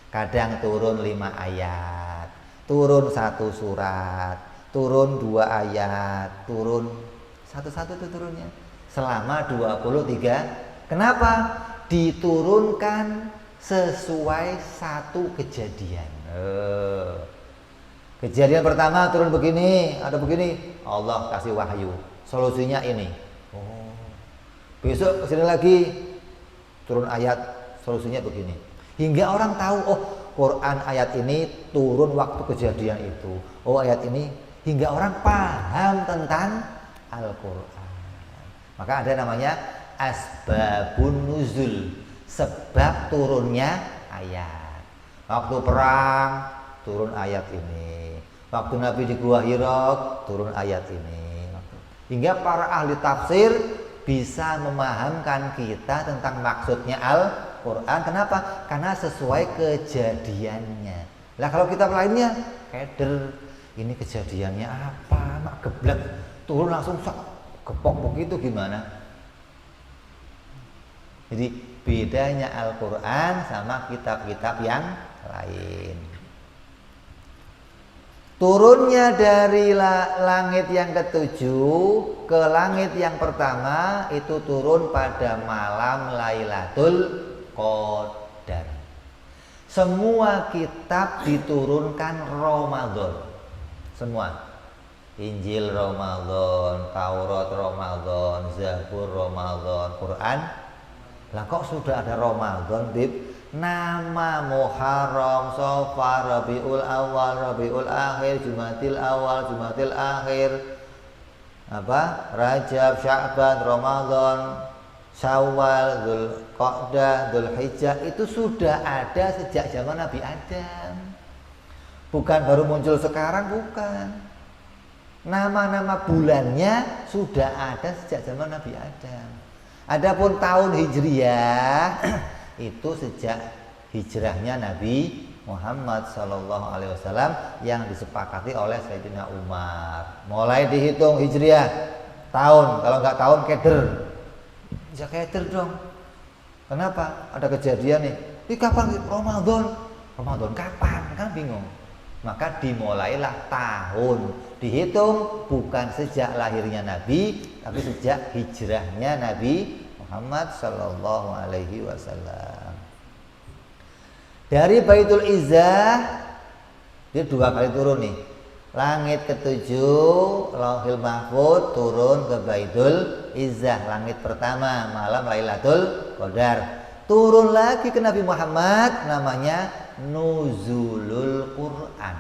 Kadang turun 5 ayat, turun 1 surat, turun 2 ayat, turun satu-satu itu turunnya selama 23. Kenapa? Diturunkan sesuai satu kejadian. Kejadian pertama turun begini, ada begini, Allah kasih wahyu, solusinya ini. Besok kesini lagi turun ayat, solusinya begini. Hingga orang tahu, oh Quran ayat ini turun waktu kejadian itu. Oh ayat ini, hingga orang paham tentang Al-Quran. Maka ada namanya asbabun nuzul, sebab turunnya ayat. Waktu perang turun ayat ini, waktu Nabi di Gua Hira turun ayat ini. Hingga para ahli tafsir bisa memahamkan kita tentang maksudnya Al-Quran. Kenapa? Karena sesuai kejadiannya. Lah kalau kitab lainnya keder, ini kejadiannya apa, mak geblek turun langsung gepok begitu, gimana? Jadi bedanya Al-Quran sama kitab-kitab yang lain. Turunnya dari langit yang ketujuh ke langit yang pertama itu turun pada malam Lailatul Qadar. Semua kitab diturunkan Ramadan. Semua. Injil Ramadan, Taurat Ramadan, Zabur Ramadan, Quran. Lah kok sudah ada Ramadan, Bib? Nama Muharram, Safar, Rabiul Awal, Rabiul Akhir, Jumadil Awal, Jumadil Akhir, Rajab, Sya'ban, Ramadan, Syawal, Dzulqa'dah, Dzulhijjah, itu sudah ada sejak zaman Nabi Adam. Bukan baru muncul sekarang, bukan. Nama-nama bulannya sudah ada sejak zaman Nabi Adam. Adapun tahun Hijriyah itu sejak hijrahnya Nabi Muhammad SAW yang disepakati oleh Sayyidina Umar. Mulai dihitung Hijriyah tahun, kalau nggak tahun keder. Ya keder dong. Kenapa? Ada kejadian nih. Ini kapan Ramadan? Ramadan kapan? Kan bingung. Maka dimulailah tahun. Dihitung bukan sejak lahirnya Nabi, tapi sejak hijrahnya Nabi Muhammad Sallallahu Alaihi Wasallam. Dari Baitul Izzah dia 2 kali turun nih. Langit ketujuh Lauhil Mahfuz turun ke Baitul Izzah. Langit pertama malam Lailatul Qadar. Turun lagi ke Nabi Muhammad, namanya Nuzulul Quran.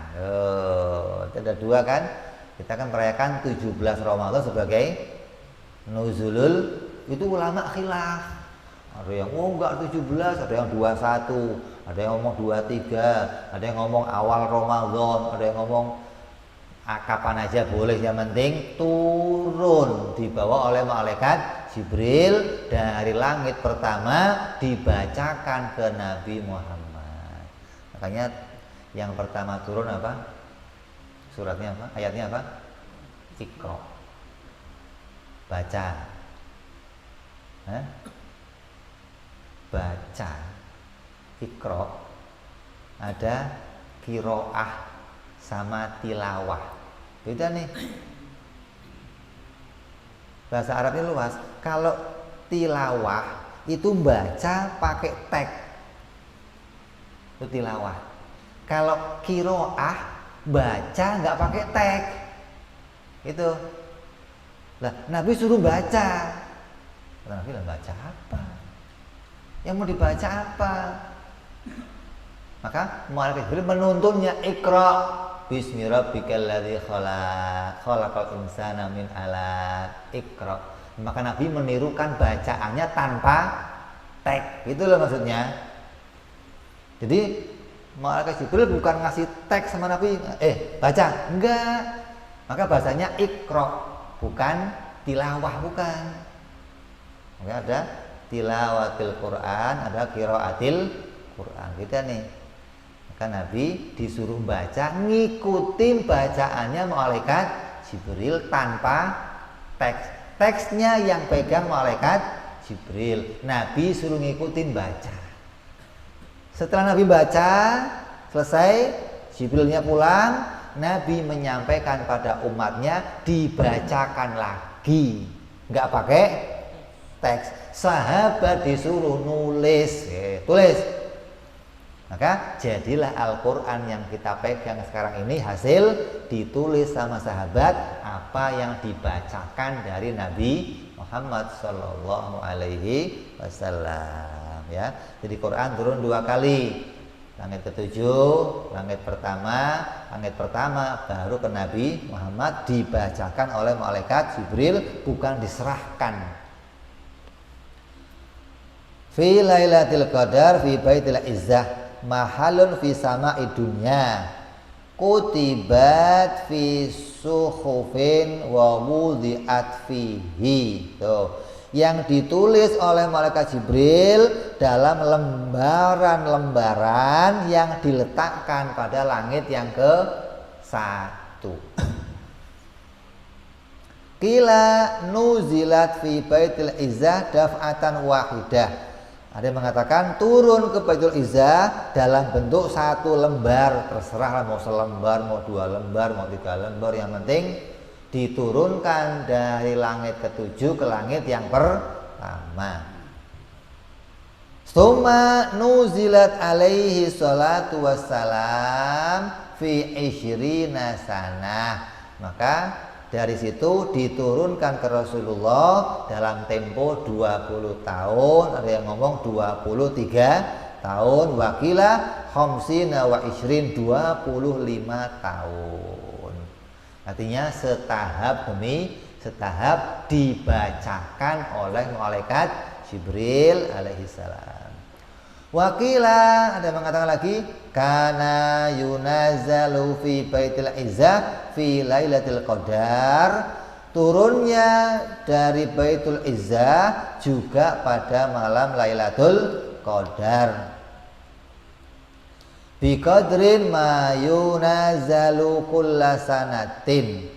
Ada 2 kan? Kita kan merayakan 17 Ramadan sebagai Nuzulul. Itu ulama khilaf. Ada yang enggak 17, ada yang 21, ada yang ngomong 23, ada yang ngomong awal Ramadan, ada yang ngomong kapan aja boleh, yang penting turun dibawa oleh malaikat Jibril dari langit pertama dibacakan ke Nabi Muhammad. Makanya yang pertama turun apa? Suratnya apa? Ayatnya apa? Iqra. Baca. Baca. Iqra. Ada qiraah sama tilawah. Beda nih. Bahasa Arabnya luas. Kalau tilawah itu baca pakai teks. Itu tilawah. Kalau qiraah baca nggak pakai teks. Itu. Lah, Nabi suruh baca. Nabi bilang baca apa? Yang mau dibaca apa? Maka malaikat Jibril menuntunnya, Iqra bismi rabbikal ladzi khalaq, khalaqal insana min 'alaq. Iqra. Maka Nabi menirukan bacaannya tanpa teks. Itu loh maksudnya. Jadi malaikat Jibril bukan ngasih teks sama Nabi, baca, enggak. Maka bahasanya Iqra, bukan tilawah, bukan. Maka ada tilawatil Quran, ada qiraatil Quran. Kita nih. Maka Nabi disuruh baca, ngikutin bacaannya malaikat Jibril tanpa teks. Teksnya yang pegang malaikat Jibril. Nabi suruh ngikutin baca. Setelah Nabi baca, selesai, Jibrilnya pulang, Nabi menyampaikan pada umatnya, dibacakan lagi. Nggak pakai teks. Sahabat disuruh nulis, tulis. Maka jadilah Al-Quran yang kita pegang sekarang ini hasil ditulis sama sahabat apa yang dibacakan dari Nabi Muhammad Sallallahu Alaihi Wasallam. ya. Jadi Quran turun 2 kali. Langit ketujuh, langit pertama baru ke Nabi Muhammad dibacakan oleh malaikat Jibril, bukan diserahkan. Fi lailatul qadar fi baitil izzah mahalun fi sama'i dunya kutibat fi suhufin wa wudi'at fihi. Tuh, yang ditulis oleh malaikat Jibril dalam lembaran-lembaran yang diletakkan pada langit yang ke-1. Qila nuzilat fi baitil izzah daf'atan wahidah. Ada yang mengatakan turun ke Baitul Izzah dalam bentuk 1 lembar, terserah mau selembar, mau 2 lembar, mau 3 lembar, yang penting diturunkan dari langit ke-7 ke langit yang pertama. Summa nuzilat alaihi salatu wassalam fi 20 sanah. Maka dari situ diturunkan ke Rasulullah dalam tempo 20 tahun, ada yang ngomong 23 tahun, wakilah khamsina wa isrin 25 tahun. Artinya setahap demi setahap dibacakan oleh malaikat Jibril alaihissalam. Wakilah, ada yang mengatakan lagi, kana yunazalu fi baitil izzah fi lailatul qadar. Turunnya dari Baitul Izzah juga pada malam Lailatul Qadar. Bi qadrin ma yunazalu kullasanatin.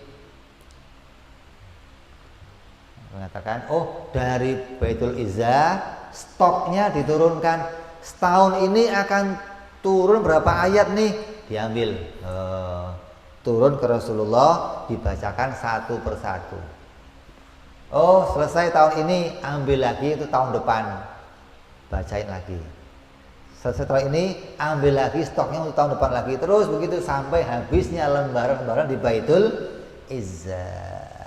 Mengatakan, oh dari Baitul Izzah stoknya diturunkan. Setahun ini akan turun berapa ayat nih? Diambil. Turun ke Rasulullah, dibacakan 1 persatu. Oh, selesai tahun ini, ambil lagi itu tahun depan, bacain lagi. Selesai tahun ini, ambil lagi stoknya untuk tahun depan lagi. Terus begitu sampai habisnya lembaran-lembaran di Baitul Izzah.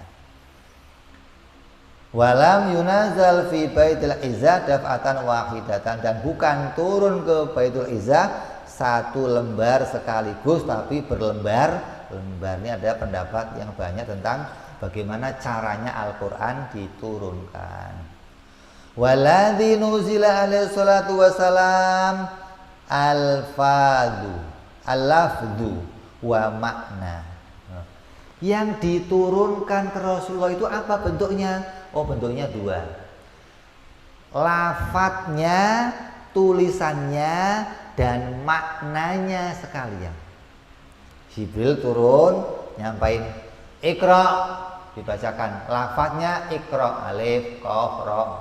Walam yunazal fi Baitul Izzah daf'atan wahidatan, dan bukan turun ke Baitul Izzah 1 lembar sekaligus, tapi berlembar. Lembar ini ada pendapat yang banyak tentang bagaimana caranya Al-Quran diturunkan. Waladhi nuzila alaihi salatu wassalam al-lafdu wa makna. Yang diturunkan ke Rasulullah itu apa bentuknya? Oh, bentuknya 2. Lafadznya, tulisannya, dan maknanya sekalian. Jibril turun, nyampain Iqra, dibacakan lafadznya Iqra, alif, qaf, ra.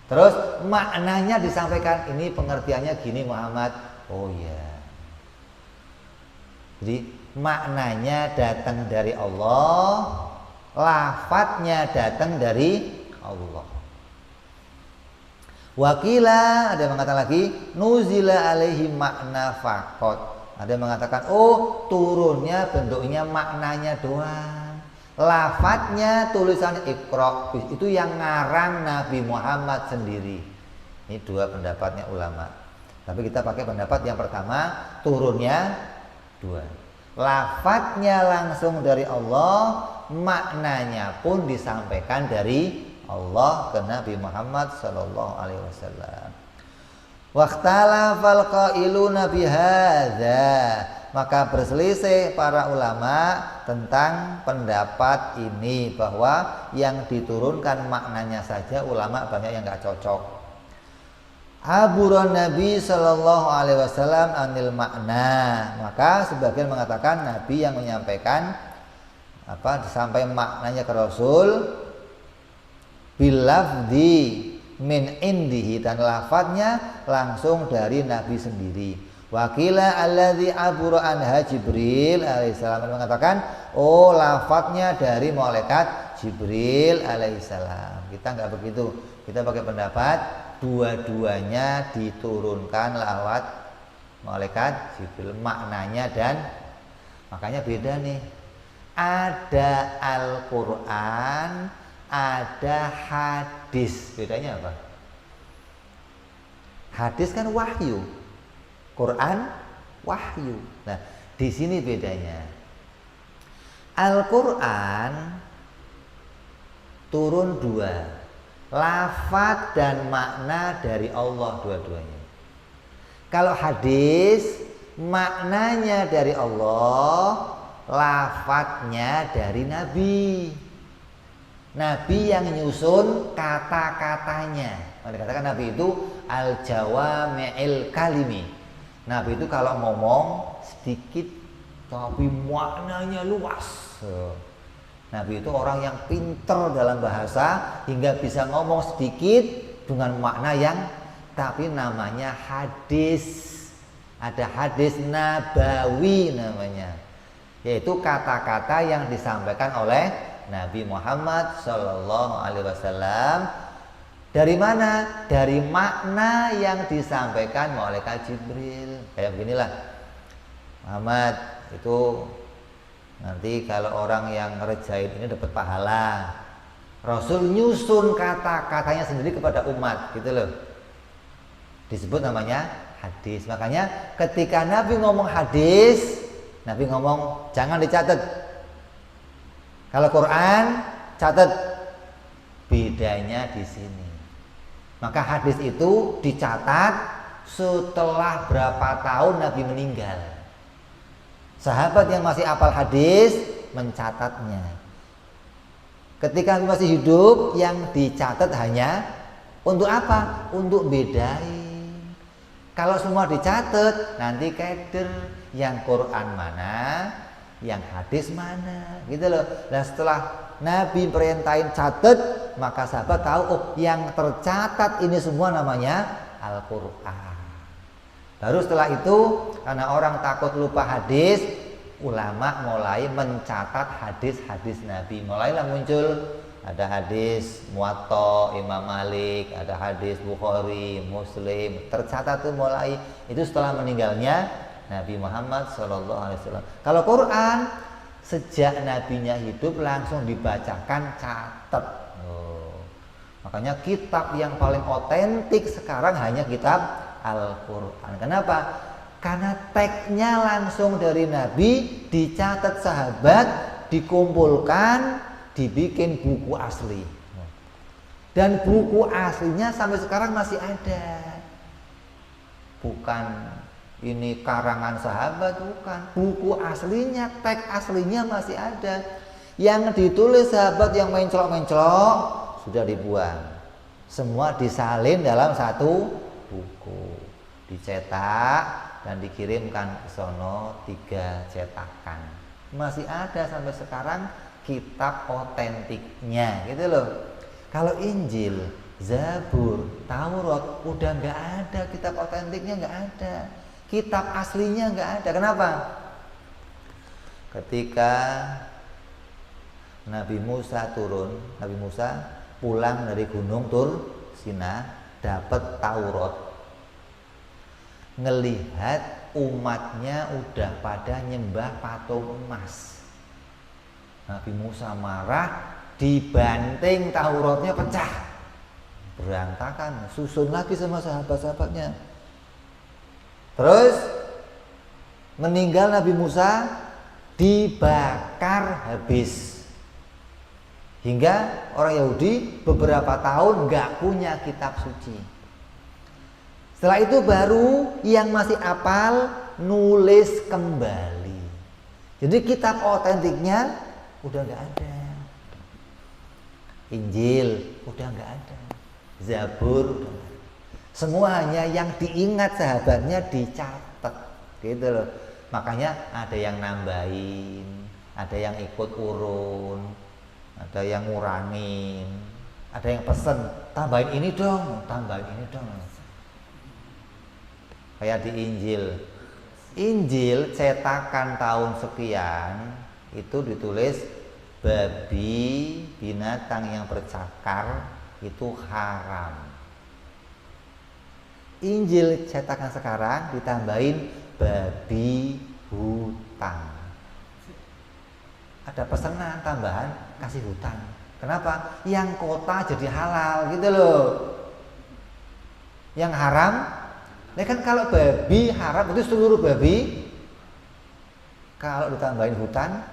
Terus maknanya disampaikan, ini pengertiannya gini Muhammad. Oh iya. Jadi maknanya datang dari Allah, lafadznya datang dari Allah. Wakila, ada yang mengatakan lagi, nuzila alaihi makna faqat. Ada yang mengatakan, oh turunnya bentuknya maknanya doang, lafadznya tulisan Iqra, itu yang ngarang Nabi Muhammad sendiri. Ini 2 pendapatnya ulama. Tapi kita pakai pendapat yang pertama, turunnya 2. Lafadznya langsung dari Allah, maknanya pun disampaikan dari Allah ke Nabi Muhammad sallallahu alaihi wasallam. Waqtalafal qailuna bihadza, maka berselisih para ulama tentang pendapat ini, bahwa yang diturunkan maknanya saja, ulama banyak yang nggak cocok. Aburan Nabi sallallahu alaihi wasallam anil makna, maka sebagian mengatakan Nabi yang menyampaikan sampai maknanya ke Rasul bilafdi min indihi, dan lafadznya langsung dari Nabi sendiri. Wakila alladzi abura anha Jibril alaihissalam, mengatakan oh lafadznya dari malaikat Jibril alaihissalam. Kita nggak begitu, kita pakai pendapat dua-duanya diturunkan lewat malaikat Jibril, maknanya, dan makanya beda nih. Ada Al-Quran, ada hadis. Bedanya apa? Hadis kan wahyu, Quran wahyu. Nah, di sini bedanya. Al-Quran turun dua, lafaz dan makna dari Allah dua-duanya. Kalau hadis maknanya dari Allah, lafaznya dari Nabi. Nabi yang nyusun kata-katanya. Dikatakan Nabi itu al-jawami'il kalimi. Nabi itu kalau ngomong sedikit tapi maknanya luas. Nabi itu orang yang pinter dalam bahasa hingga bisa ngomong sedikit dengan makna yang tapi namanya hadis. Ada hadis nabawi namanya, yaitu kata-kata yang disampaikan oleh Nabi Muhammad Shallallahu Alaihi Wasallam. Dari mana? Dari makna yang disampaikan malaikat Jibril. Kayak beginilah, Muhammad itu nanti kalau orang yang ngerjain ini dapat pahala. Rasul nyusun kata-katanya sendiri kepada umat, gitu loh. Disebut namanya hadis. Makanya ketika Nabi ngomong hadis, Nabi ngomong jangan dicatat. Kalau Quran catat, bedanya di sini. Maka hadis itu dicatat setelah berapa tahun Nabi meninggal. Sahabat yang masih hafal hadis mencatatnya. Ketika Nabi masih hidup, yang dicatat hanya untuk apa? Untuk bedain. Kalau semua dicatat, nanti keder yang Quran mana, yang hadis mana, gitu loh. Dan setelah Nabi perintahin catat, maka sahabat tahu, oh yang tercatat ini semua namanya Al-Quran. Baru setelah itu, karena orang takut lupa hadis, ulama mulai mencatat hadis-hadis Nabi. Mulailah muncul, ada hadis Muwatta Imam Malik, ada hadis Bukhari, Muslim, tercatat tuh mulai. Itu setelah meninggalnya Nabi Muhammad SAW. Kalau Quran, sejak nabinya hidup langsung dibacakan, catat. Makanya kitab yang paling otentik sekarang hanya kitab Al-Quran. Kenapa? Karena teksnya langsung dari Nabi, dicatat sahabat, dikumpulkan, dibikin buku asli. Dan buku aslinya sampai sekarang masih ada. Bukan ini karangan sahabat, bukan. Buku aslinya, teks aslinya masih ada. Yang ditulis sahabat yang menclok-menclok sudah dibuang. Semua disalin dalam satu buku, dicetak dan dikirimkan ke sono 3 cetakan. Masih ada sampai sekarang kitab otentiknya, gitu loh. Kalau Injil, Zabur, Taurat udah nggak ada, kitab otentiknya nggak ada, kitab aslinya nggak ada. Kenapa? Ketika Nabi Musa pulang dari Gunung Tur Sina, dapat Taurat, ngelihat umatnya udah pada nyembah patung emas. Nabi Musa marah, dibanting, Tauratnya pecah, berantakan. Susun lagi sama sahabat-sahabatnya. Terus meninggal Nabi Musa, dibakar habis. Hingga orang Yahudi beberapa tahun nggak punya kitab suci. Setelah itu baru yang masih hafal nulis kembali. Jadi kitab otentiknya udah nggak ada. Injil udah nggak ada. Zabur udah nggak ada. Semuanya yang diingat sahabatnya dicatat, gitu loh. Makanya ada yang nambahin, ada yang ikut urun, ada yang ngurangin, ada yang pesen tambahin ini dong, tambahin ini dong. Kayak di Injil cetakan tahun sekian itu ditulis babi, binatang yang bercakar itu haram. Injil cetakan sekarang ditambahin babi hutan. Ada pesanan tambahan kasih hutan. Kenapa? Yang kota jadi halal, gitu loh. Yang haram Nah kan kalau babi haram itu seluruh babi. Kalau ditambahin hutan,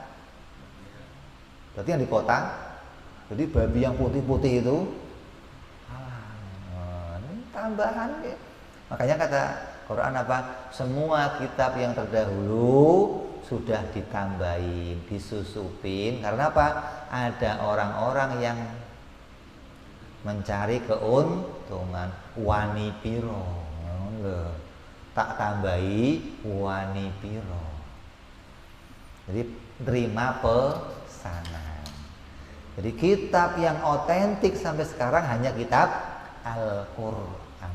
berarti yang di kota. Jadi babi yang putih-putih itu ini tambahan ya. Makanya kata Quran apa? Semua kitab yang terdahulu sudah ditambahin, disusupin. Karena apa? Ada orang-orang yang mencari keuntungan. Wani piro tak tambahi wani piro. Jadi terima pesanan. Jadi kitab yang otentik sampai sekarang hanya kitab Al-Quran.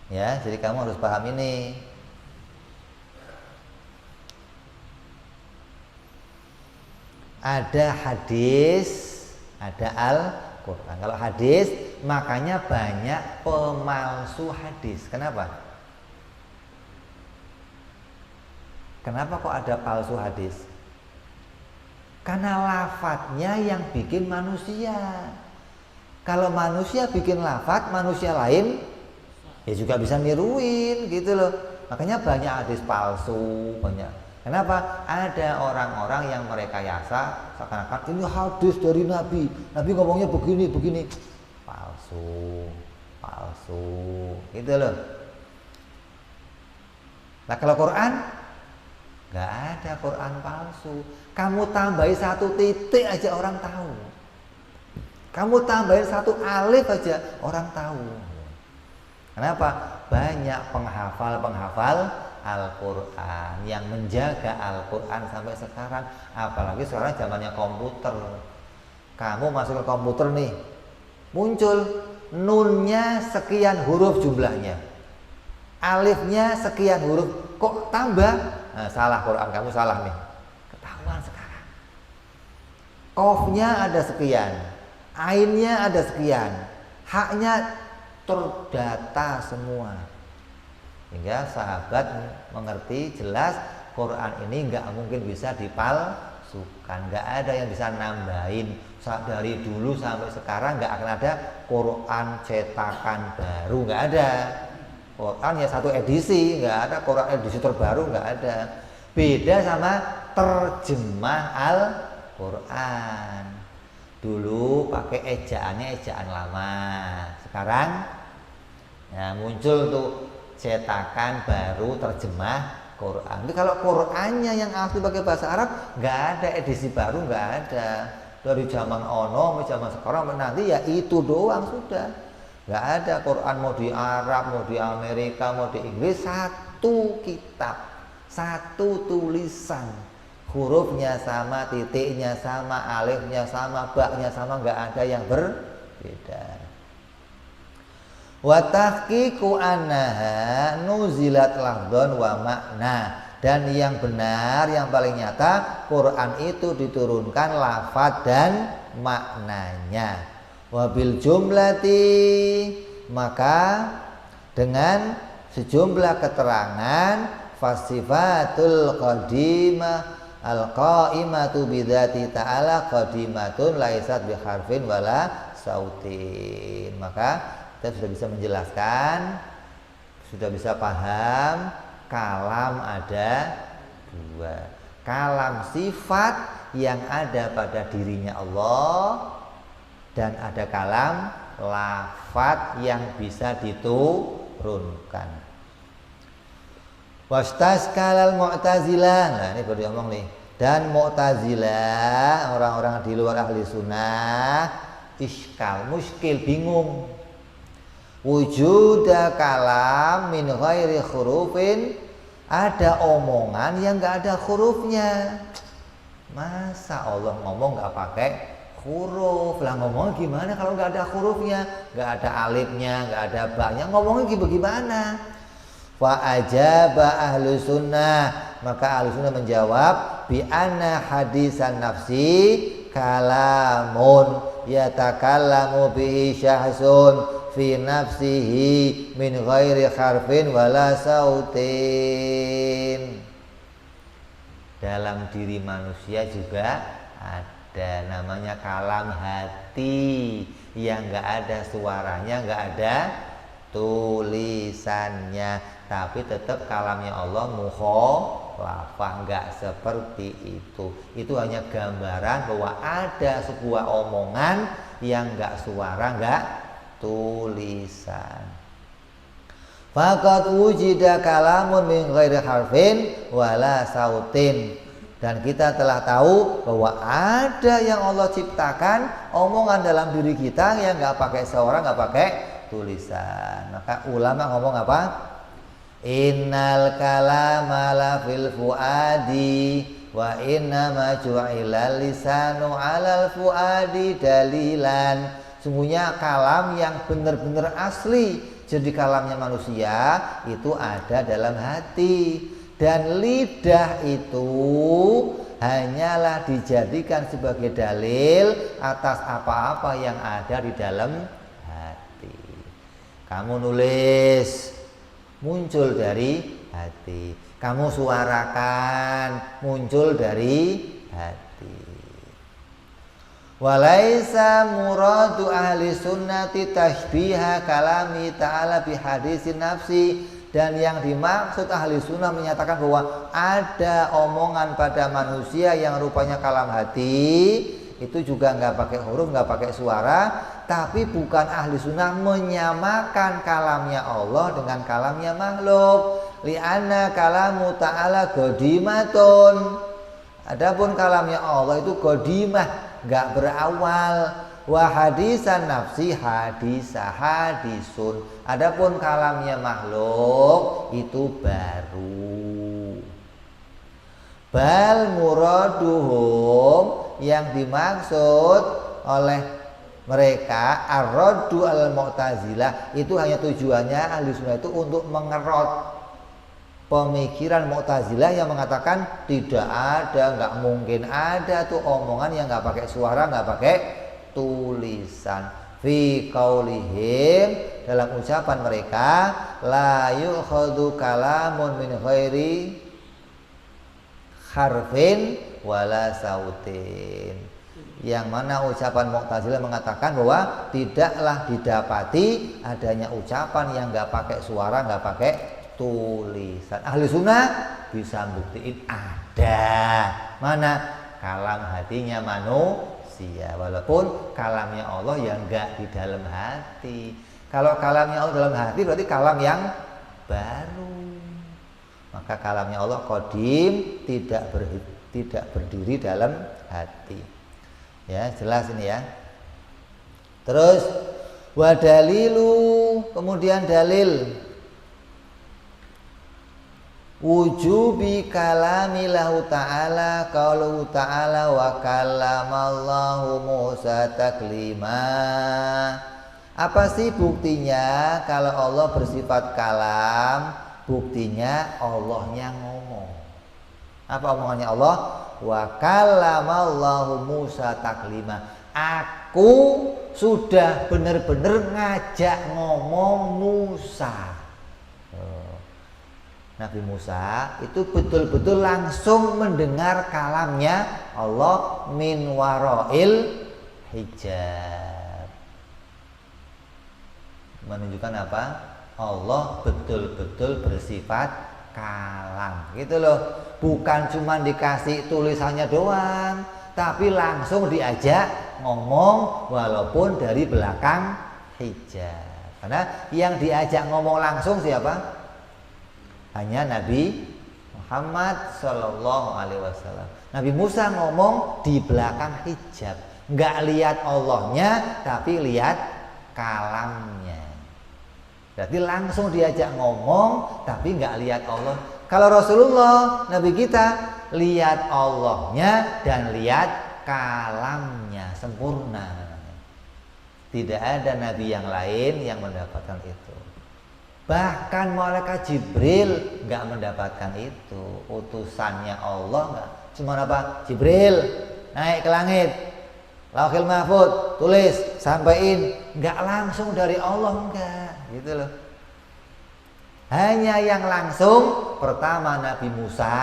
Ya, jadi kamu harus paham ini. Ada hadis, ada Al-Quran. Kalau hadis, makanya banyak pemalsu hadis. Kenapa? Kenapa kok ada palsu hadis? Karena lafadznya yang bikin manusia. Kalau manusia bikin lafadz, manusia lain ya juga bisa niruin gitu loh. Makanya banyak hadis palsu, banyak. Kenapa? Ada orang-orang yang merekayasa seakan-akan ini hadis dari Nabi. Nabi ngomongnya begini. Palsu. Gitu loh. Nah kalau Quran nggak ada Quran palsu. Kamu tambahin 1 titik aja orang tahu. Kamu tambahin 1 alif aja orang tahu. Kenapa? Banyak penghafal Al-Quran yang menjaga Al-Quran sampai sekarang. Apalagi sekarang zamannya komputer. Kamu masuk ke komputer nih, muncul nunnya sekian huruf jumlahnya, alifnya sekian huruf, kok tambah? Nah, salah Quran, kamu salah nih, ketahuan sekarang. Qafnya ada sekian, ainnya ada sekian, haknya terdata semua. Hingga sahabat mengerti jelas Quran ini nggak mungkin bisa dipalsukan, nggak ada yang bisa nambahin. Dari dulu sampai sekarang nggak akan ada Quran cetakan baru, nggak ada. Quran ya 1 edisi, nggak ada Quran edisi terbaru, nggak ada. Beda sama terjemah Al-Quran. Dulu pakai ejaannya ejaan lama, sekarang ya muncul tuh cetakan baru terjemah Quran. Tapi kalau Qurannya yang asli pakai bahasa Arab nggak ada edisi baru, nggak ada. Dari zaman ono, zaman sekarang nanti ya itu doang sudah. Nggak ada Quran mau di Arab, mau di Amerika, mau di Inggris, 1 kitab, 1 tulisan, hurufnya sama, titiknya sama, alifnya sama, baknya sama, nggak ada yang berbeda. Wa tahqiqu annaha nuzilat lafdhan wa makna. Dan yang benar, yang paling nyata, Quran itu diturunkan lafadz dan maknanya. Wabil jumlati, maka dengan sejumlah keterangan, fasifatul qadimah al-qaimatu bidzati ta'ala qadimatun laisat biharfin wala sautin. Maka kita sudah bisa menjelaskan, sudah bisa paham, kalam ada 2. Kalam sifat yang ada pada dirinya Allah, dan ada kalam lafadz yang bisa diturunkan. Wastaskalal mu'tazilah. Nah ini baru diomong nih. Dan mu'tazilah, orang-orang di luar ahli sunnah, muskil, bingung. Wujuda kalam min ghairi hurufin, ada omongan yang nggak ada hurufnya. Masa Allah ngomong nggak pakai huruf? Lah ngomong gimana kalau nggak ada hurufnya, nggak ada alifnya, nggak ada baknya, ngomongnya gimana? Fa ajaba ahlu sunnah, maka ahlu sunnah menjawab bi anna hadisan nafsi kalamun yatakallamu bihi syahsun fi nafsihi min ghairi harfin wala sautin. Dalam diri manusia juga ada namanya kalam hati yang nggak ada suaranya, nggak ada tulisannya, tapi tetap kalamnya Allah mukhalafah, nggak seperti itu. Itu hanya gambaran bahwa ada sebuah omongan yang nggak suara, nggak tulisan. Faqad wujida kalamun min ghairi harfin wala sautin. Dan kita telah tahu bahwa ada yang Allah ciptakan omongan dalam diri kita yang nggak pakai suara, nggak pakai tulisan. Maka ulama ngomong apa? Innal kalama la fil fuadi wa inna ma ju'ilal lisanu 'alal fuadi dalilan. Sungguhnya kalam yang benar-benar asli jadi kalamnya manusia itu ada dalam hati. Dan lidah itu hanyalah dijadikan sebagai dalil atas apa-apa yang ada di dalam hati. Kamu nulis muncul dari hati, kamu suarakan muncul dari hati. Walaisa muradu ahli sunnati tashbiha kalami ta'ala bihadisin nafsi. Dan yang dimaksud ahli sunnah menyatakan bahwa ada omongan pada manusia yang rupanya kalam hati, itu juga nggak pakai huruf, nggak pakai suara. Tapi bukan ahli sunnah menyamakan kalamnya Allah dengan kalamnya makhluk. Li'anna kalamu ta'ala godimatun. Adapun kalamnya Allah itu godimah, nggak berawal. Wa hadisan nafsi hadisun. Adapun kalamnya makhluk itu baru. Bal muraduhum, yang dimaksud oleh mereka ar-raddu al-mu'tazilah, itu hanya tujuannya ahli sunnah itu untuk mengerot pemikiran Mu'tazilah yang mengatakan tidak ada, nggak mungkin ada tuh omongan yang nggak pakai suara, nggak pakai tulisan. Fi qaulihim, dalam ucapan mereka, la yu'khadhu kalamun min ghairi harfin wala sautin. Yang mana ucapan Mu'tazilah mengatakan bahwa tidaklah didapati adanya ucapan yang nggak pakai suara, nggak pakai tulisan. Ahli sunnah bisa buktiin ada. Mana? Kalam hatinya manusia, walaupun kalamnya Allah yang enggak di dalam hati. Kalau kalamnya Allah dalam hati berarti kalam yang baru. Maka kalamnya Allah qadim, tidak berdiri dalam hati. Ya, jelas ini ya. Terus wa dalilu, kemudian dalil wujubi kalamilahu ta'ala qauluhu ta'ala wa kallamallahu Musa taklima. Apa sih buktinya kalau Allah bersifat kalam? Buktinya Allahnya ngomong. Apa omongannya Allah? Wa kallamallahu Musa taklima. Aku sudah benar-benar ngajak ngomong Musa. Nabi Musa itu betul-betul langsung mendengar kalamnya Allah min warail hijab. Menunjukkan apa? Allah betul-betul bersifat kalam. Gitu loh. Bukan cuma dikasih tulisannya doang, tapi langsung diajak ngomong walaupun dari belakang hijab. Karena yang diajak ngomong langsung siapa? Hanya Nabi Muhammad Sallallahu Alaihi Wasallam. Nabi Musa ngomong di belakang hijab, nggak lihat Allahnya, tapi lihat kalamnya. Berarti langsung diajak ngomong, tapi nggak lihat Allah. Kalau Rasulullah, Nabi kita, lihat Allahnya dan lihat kalamnya, sempurna. Tidak ada Nabi yang lain yang mendapatkan itu. Bahkan malaikat Jibril nggak mendapatkan itu. Utusannya Allah nggak. Cuma apa? Jibril naik ke langit, Lauhil Mahfuz, tulis, sampaiin. Nggak langsung dari Allah, enggak. Gitu loh. Hanya yang langsung pertama Nabi Musa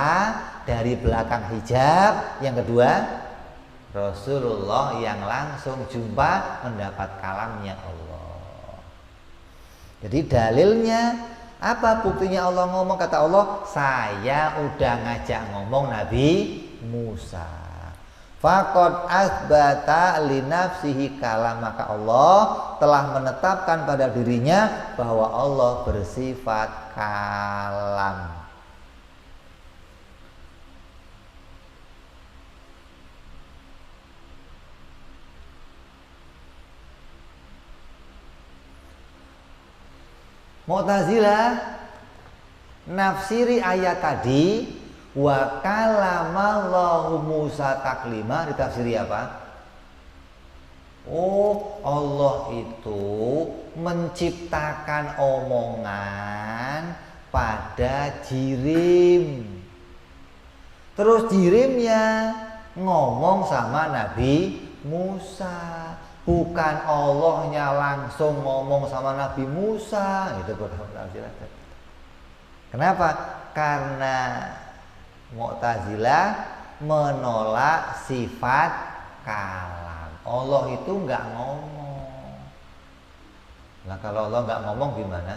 dari belakang hijab. Yang kedua Rasulullah yang langsung jumpa mendapat kalamnya Allah. Jadi dalilnya apa? Buktinya Allah ngomong, kata Allah, saya udah ngajak ngomong Nabi Musa. Faqad asbata li nafsihi kalam, maka Allah telah menetapkan pada dirinya bahwa Allah bersifat kalam. Mu'tazilah nafsiri ayat tadi wa kalamallahu Musa taklima, ditafsiri apa? Oh, Allah itu menciptakan omongan pada jirim. Terus jirimnya ngomong sama Nabi Musa. Bukan Allahnya langsung ngomong sama Nabi Musa. Itu bertafsiran. Kenapa? Karena Mu'tazilah menolak sifat kalam. Allah itu nggak ngomong. Nah, kalau Allah nggak ngomong gimana?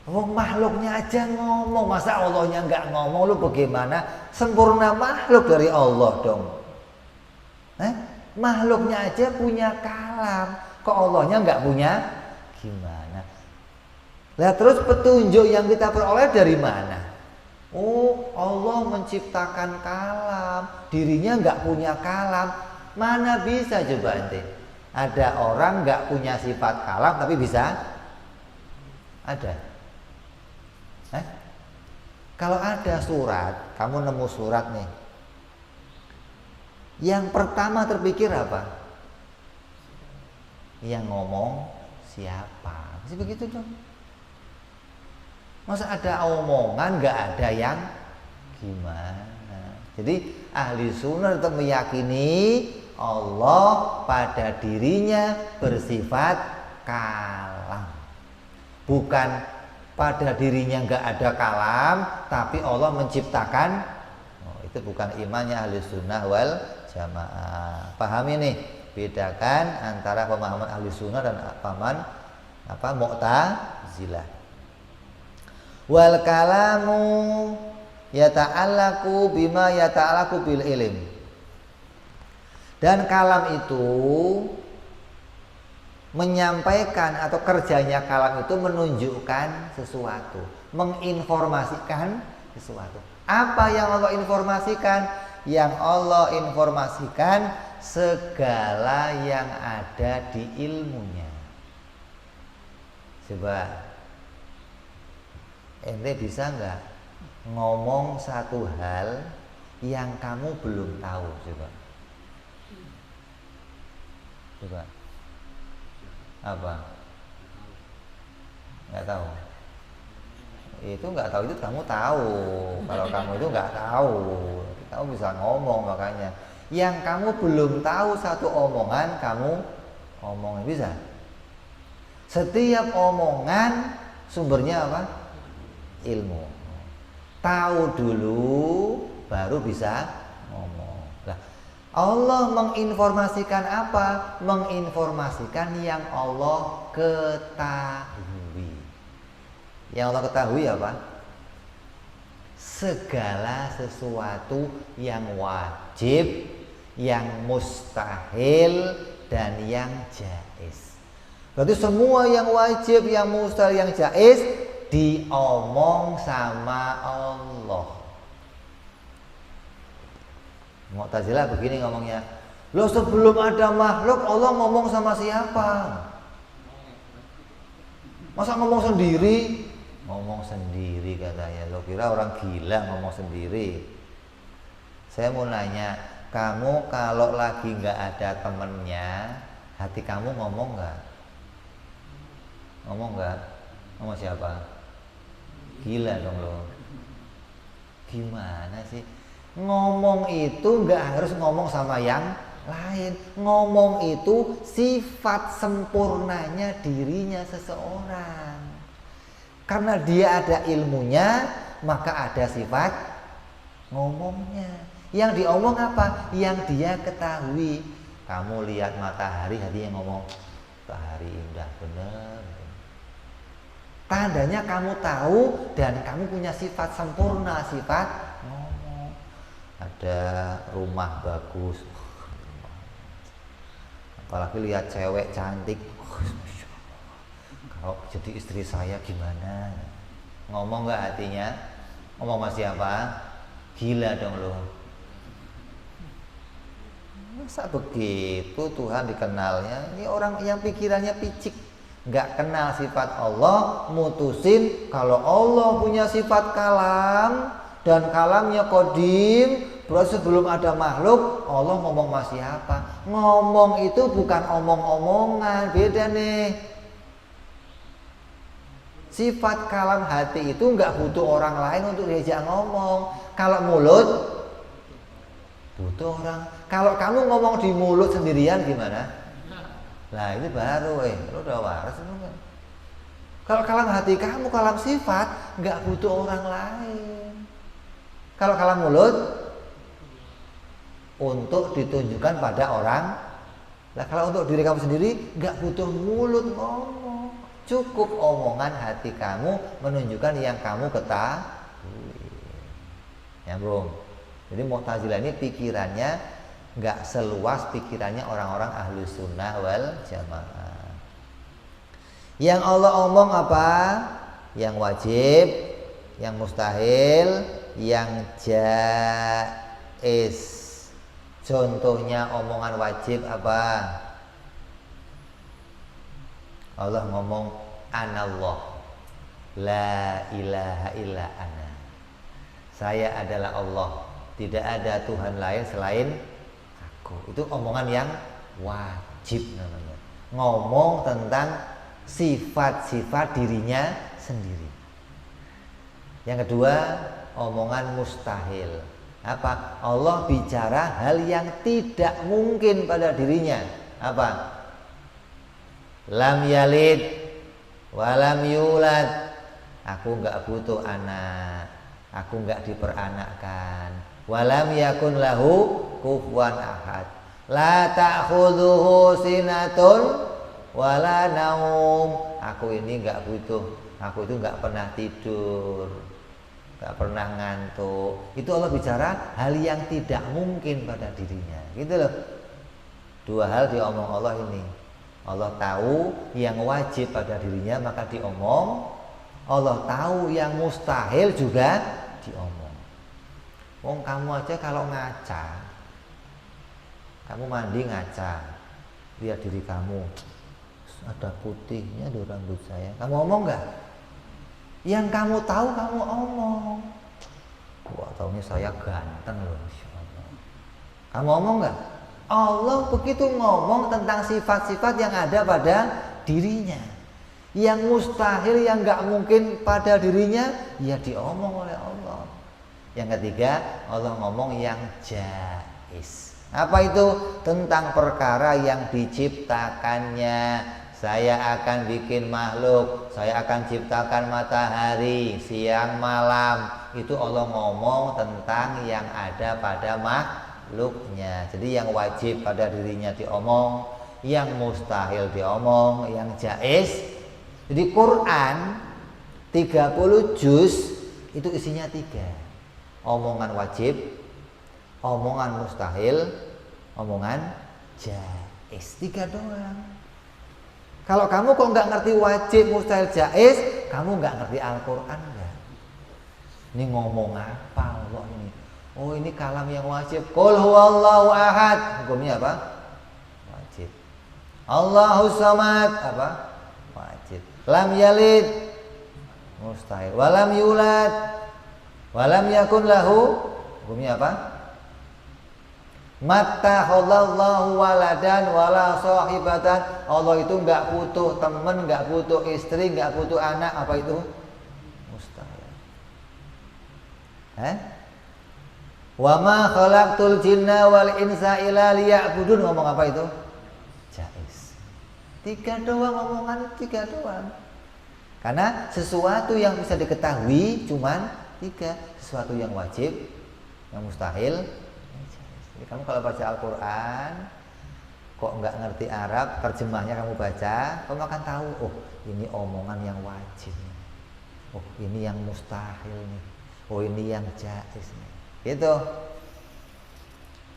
Oh, makhluknya aja ngomong, masa Allahnya nggak ngomong? Lu bagaimana? Sempurna makhluk dari Allah dong. Makhluknya aja punya kalam, kok Allahnya nggak punya? Gimana? Nah, terus petunjuk yang kita peroleh dari mana? Oh, Allah menciptakan kalam, dirinya nggak punya kalam. Mana bisa coba ente? Ada orang nggak punya sifat kalam tapi bisa? Ada? Kalau ada surat, kamu nemu surat nih, yang pertama terpikir apa? Yang ngomong siapa? Masih begitu dong. Masa ada omongan nggak ada yang gimana? Jadi ahli sunnah tetap meyakini Allah pada dirinya bersifat kalam. Bukan pada dirinya nggak ada kalam, tapi Allah menciptakan. Itu bukan imannya ahli sunnah wal jamaah. Pahami nih, bedakan antara pemahaman ahli sunnah dan pemahaman Mu'tazilah. Wal kalamu yata'allaku bima yata'allaku bil ilm. Dan kalam itu menyampaikan, atau kerjanya kalam itu menunjukkan sesuatu, menginformasikan sesuatu. Apa yang Allah informasikan? Yang Allah informasikan segala yang ada di ilmunya. Coba ente bisa nggak ngomong satu hal yang kamu belum tahu? Coba apa? Nggak tahu. Itu nggak tahu, itu kamu tahu. Kalau kamu itu nggak tahu, kamu bisa ngomong. Makanya yang kamu belum tahu satu omongan, kamu omongin, bisa. Setiap omongan sumbernya apa? Ilmu. Tahu dulu baru bisa ngomong. Nah, Allah menginformasikan apa? Menginformasikan yang Allah ketahui. Yang Allah ketahui apa? Segala sesuatu yang wajib, yang mustahil, dan yang jaiz. Berarti semua yang wajib, yang mustahil, yang jaiz diomong sama Allah. Mu'tazilah begini ngomongnya, loh sebelum ada makhluk Allah ngomong sama siapa? Masa ngomong sendiri? Ngomong sendiri katanya. Lo kira orang gila ngomong sendiri? Saya mau nanya, kamu kalau lagi nggak ada temennya, hati kamu ngomong nggak? Ngomong nggak? Ngomong siapa? Gila dong lo. Gimana sih? Ngomong itu nggak harus ngomong sama yang lain. Ngomong itu sifat sempurnanya dirinya seseorang. Karena dia ada ilmunya, maka ada sifat ngomongnya. Yang diomong apa? Yang dia ketahui. Kamu lihat matahari, hatinya ngomong, matahari indah benar. Tandanya kamu tahu dan kamu punya sifat sempurna, sifat ngomong. Ada rumah bagus, apalagi lihat cewek cantik, kalau jadi istri saya gimana? Ngomong nggak hatinya? Ngomong sama siapa? Gila dong lo. Masa begitu Tuhan dikenalnya? Ini orang yang pikirannya picik, nggak kenal sifat Allah, mutusin kalau Allah punya sifat kalam dan kalamnya qadim, berarti sebelum ada makhluk Allah ngomong sama siapa? Ngomong itu bukan omong-omongan, beda nih. Sifat kalam hati itu nggak butuh orang lain untuk diajak ngomong. Kalau mulut butuh orang. Kalau kamu ngomong di mulut sendirian gimana? Nah ini baru, lu udah waras kan? Kalau kalam hati kamu, kalam sifat, nggak butuh orang lain. Kalau kalam mulut untuk ditunjukkan pada orang. Nah kalau untuk diri kamu sendiri, nggak butuh mulut ngomong. Cukup omongan hati kamu menunjukkan yang kamu ketahui. Nyambung. Jadi Mu'tazilah ini pikirannya nggak seluas pikirannya orang-orang ahlu sunnah wal jamaah. Yang Allah omong apa? Yang wajib, yang mustahil, yang jaiz. Contohnya omongan wajib apa? Allah ngomong anallah la ilaha illa ana. Saya adalah Allah, tidak ada Tuhan lain selain aku. Itu omongan yang wajib namanya. Ngomong tentang sifat-sifat dirinya sendiri. Yang kedua, omongan mustahil. Apa? Allah bicara hal yang tidak mungkin pada dirinya. Apa? Lam yalid walam yulad. Aku enggak butuh anak, aku enggak diperanakkan. Walam yakun lahu kufuwan ahad. La ta'khudhuhu sinatun wala naum. Aku ini enggak butuh, aku itu enggak pernah tidur, enggak pernah ngantuk. Itu Allah bicara hal yang tidak mungkin pada dirinya. Gitu loh. Dua hal diomong Allah ini. Allah tahu yang wajib pada dirinya maka diomong. Allah tahu yang mustahil juga diomong. Wong kamu aja kalau ngaca, kamu mandi ngaca, lihat diri kamu, ada putihnya di rambut saya. Kamu omong nggak? Yang kamu tahu kamu omong. Wah, tahunya saya ganteng loh, Masya Allah. Kamu omong nggak? Allah begitu ngomong tentang sifat-sifat yang ada pada dirinya. Yang mustahil, yang gak mungkin pada dirinya, ya diomong oleh Allah. Yang ketiga, Allah ngomong yang jaiz. Apa itu? Tentang perkara yang diciptakannya. Saya akan bikin makhluk, saya akan ciptakan matahari, siang malam. Itu Allah ngomong tentang yang ada pada makhluknya. Jadi yang wajib pada dirinya diomong, yang mustahil diomong, yang jaiz. Jadi Quran 30 juz itu isinya 3. Omongan wajib, omongan mustahil, omongan jaiz. 3 doang. Kalau kamu kok nggak ngerti wajib, mustahil, jaiz, kamu nggak ngerti Al-Quran nggak? Ini ngomong apa Allah ini? Oh ini kalam yang wajib. Qul huwallahu ahad. Hukumnya apa? Wajib. Allahus samad apa? Wajib. Lam yalid, mustahil. Walam yulad, walam yakun lahu. Hukumnya apa? Mattakhadallahu waladan wala sahibatan. Allah itu enggak butuh teman, enggak butuh istri, enggak butuh anak. Apa itu? Mustahil. Wa ma khalaqtul jinna wal insa illa liya'budun. Ngomong apa itu? Jaiz. 3 doang omongan, 3 doang. Karena sesuatu yang bisa diketahui cuman 3. Sesuatu yang wajib, yang mustahil. Jadi kamu kalau baca Al-Quran, kok nggak ngerti Arab, terjemahnya kamu baca, kamu akan tahu, oh ini omongan yang wajib nih. Oh ini yang mustahil nih. Oh ini yang jaiz nih. Gitu.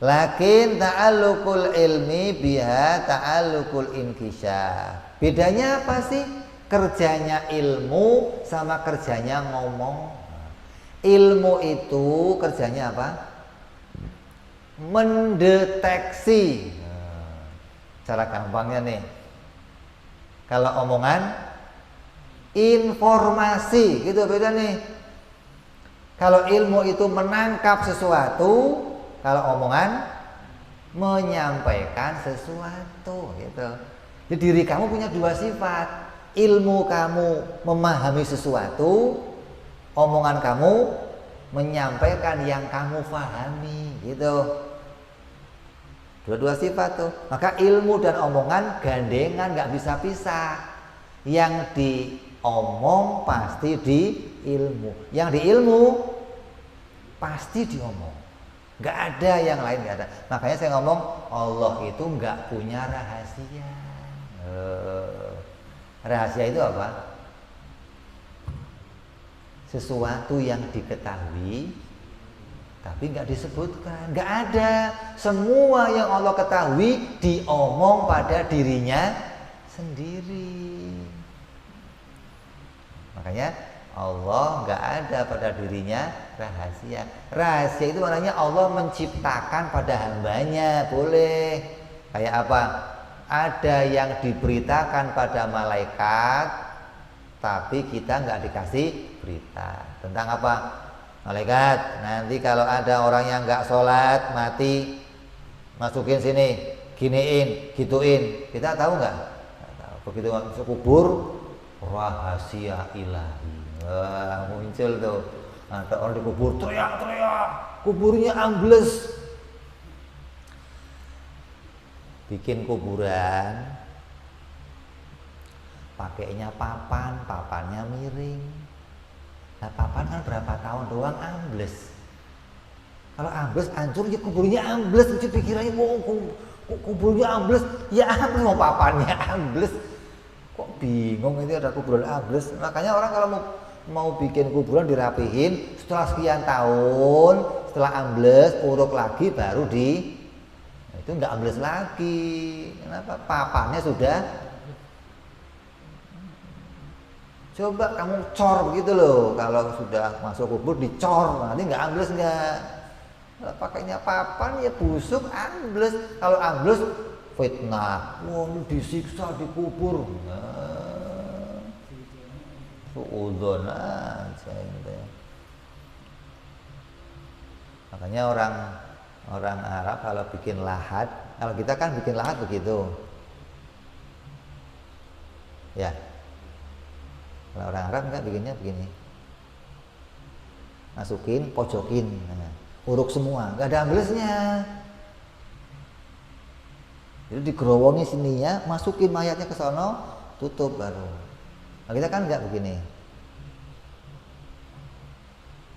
Lakin ta'alluqul ilmi biha ta'alluqul inkisyaf. Bedanya apa sih? Kerjanya ilmu sama kerjanya ngomong. Ilmu itu kerjanya apa? Mendeteksi. Cara gampangnya nih, kalau omongan informasi, gitu beda nih. Kalau ilmu itu menangkap sesuatu, kalau omongan menyampaikan sesuatu, gitu. Jadi diri kamu punya dua sifat. Ilmu kamu memahami sesuatu, omongan kamu menyampaikan yang kamu pahami, gitu. Dua-dua sifat tuh. Maka ilmu dan omongan gandengan, nggak bisa pisah. Yang diomong pasti di ilmu. Yang di ilmu pasti diomong. Nggak ada yang lain, nggak ada. Makanya saya ngomong Allah itu nggak punya rahasia. Rahasia itu apa? Sesuatu yang diketahui tapi nggak disebutkan, nggak ada. Semua yang Allah ketahui diomong pada dirinya sendiri. Makanya Allah nggak ada pada dirinya rahasia. Rahasia itu maknanya Allah menciptakan pada hambanya, boleh. Kayak apa? Ada yang diberitakan pada malaikat, tapi kita nggak dikasih berita. Tentang apa? Malaikat, nanti kalau ada orang yang nggak sholat mati, masukin sini, giniin, gituin. Kita tahu nggak? Begitu masuk kubur, rahasia ilahi. Wah, muncul tuh. Ada orang di kubur teriak-teriak, kuburnya ambles. Bikin kuburan, pakainya papan, papannya miring. Nah, papan kan berapa tahun doang ambles. Kalau ambles hancur ya kuburnya ambles. Itu pikirannya kuburnya ambles, ya ambles, mau papannya ambles. Kok bingung itu ada kuburan ambles. Makanya orang kalau mau bikin kuburan dirapihin, setelah sekian tahun, setelah ambles, uruk lagi baru nah, itu nggak ambles lagi. Kenapa? Papannya sudah. Coba kamu cor begitu loh, kalau sudah masuk kubur dicor, nanti nggak ambles nggak. Kalau pakainya papan ya busuk, ambles. Kalau ambles fitnah, wah lu disiksa di kubur. Suudzon aja gitu. Makanya orang Arab kalau bikin lahat, kalau kita kan bikin lahat begitu, ya. Kalau orang Arab enggak bikinnya begini, masukin, pojokin, uruk semua, nggak ada amblesnya. Jadi digerowongi sininya, masukin mayatnya ke sono, tutup baru. Nah, kita kan nggak begini,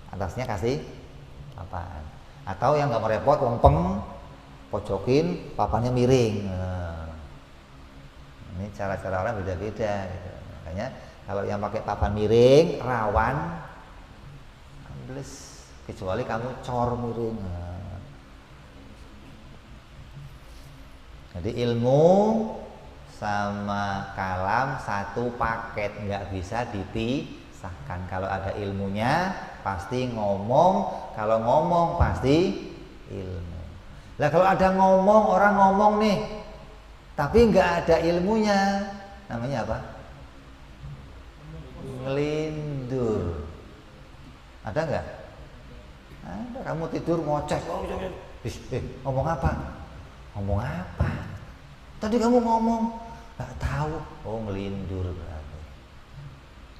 atasnya kasih papan. Atau yang nggak merepot, lempeng, pojokin, papannya miring. Nah, ini cara-cara orang beda-beda. Gitu. Makanya kalau yang pakai papan miring rawan ambles, kecuali kamu cor miring. Nah. Jadi ilmu sama kalam satu paket, nggak bisa dipisahkan. Kalau ada ilmunya pasti ngomong, kalau ngomong pasti ilmu. Lah kalau ada ngomong, orang ngomong nih, tapi nggak ada ilmunya, namanya apa? Ngelindur. Ada nggak? Ada. Kamu tidur ngoceh, ngomong apa? Ngomong apa? Tadi kamu ngomong, nggak tahu. Oh, ngelindur berarti.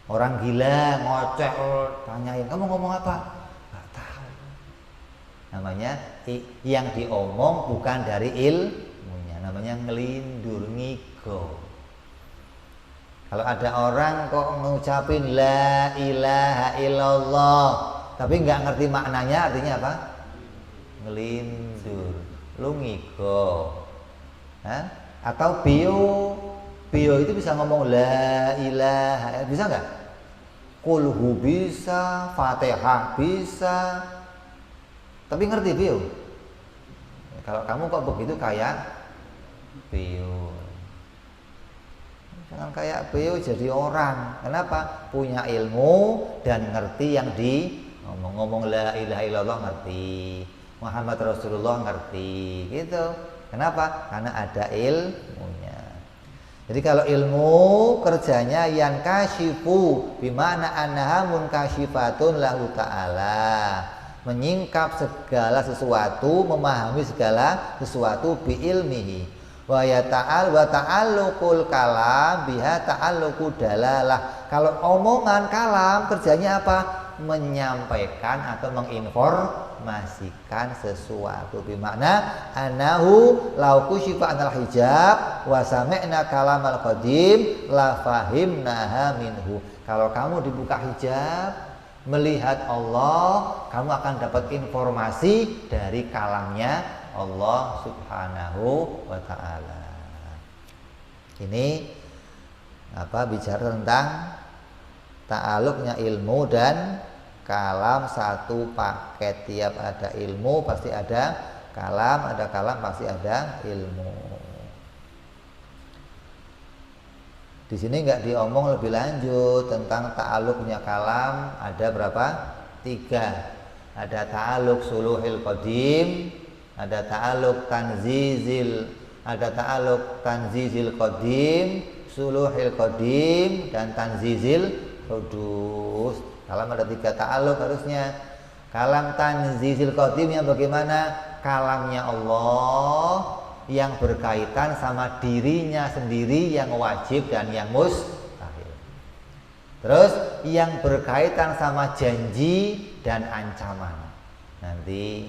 Orang gila ngoceh, tanyain kamu ngomong apa? Nggak tahu. Namanya yang diomong bukan dari ilmunya, namanya ngelindur, ngigo. Kalau ada orang kok ngucapin la ilaha illallah tapi nggak ngerti maknanya, artinya apa? Ngelindur, lu ngigo. Atau bio itu bisa ngomong la ilaha, bisa nggak? Kulhu bisa, Fatihah bisa, tapi ngerti bio? Kalau kamu kok begitu kayak bio. Jangan kayak bio, jadi orang. Kenapa? Punya ilmu dan ngerti yang di ngomong la ilaha illallah ngerti, Muhammad Rasulullah ngerti, gitu. Kenapa? Karena ada ilmunya. Jadi kalau ilmu kerjanya yang kasyifu, bimana annaha munkasyifatun lahu ta'ala, menyingkap segala sesuatu, memahami segala sesuatu bi ilmihi. Wa ta'alluqul kalam biha ta'alluqu dalalah. Kalau omongan kalam kerjanya apa? Menyampaikan atau menginformasikan sesuatu, bermakna anahu lau kusyifa anal hijab wa sami'na kalamal qadim la fahimnaha minhu. Kalau kamu dibuka hijab melihat Allah, kamu akan dapat informasi dari kalamnya Allah Subhanahu wa ta'ala. Ini bicara tentang ta'aluknya ilmu dan kalam satu paket. Tiap ada ilmu pasti ada kalam pasti ada ilmu. Di sini nggak diomong lebih lanjut tentang ta'aluknya kalam. Ada berapa? 3. Ada ta'aluk suluhil qadim, ada ta'aluk tanzizil qadim, suluhil qadim, dan tanzizil hudus. Kalam ada 3 ta'aluk harusnya. Kalam tanzizil qadim yang bagaimana? Kalamnya Allah yang berkaitan sama dirinya sendiri yang wajib dan yang mustahil. Terus yang berkaitan sama janji dan ancaman. Nanti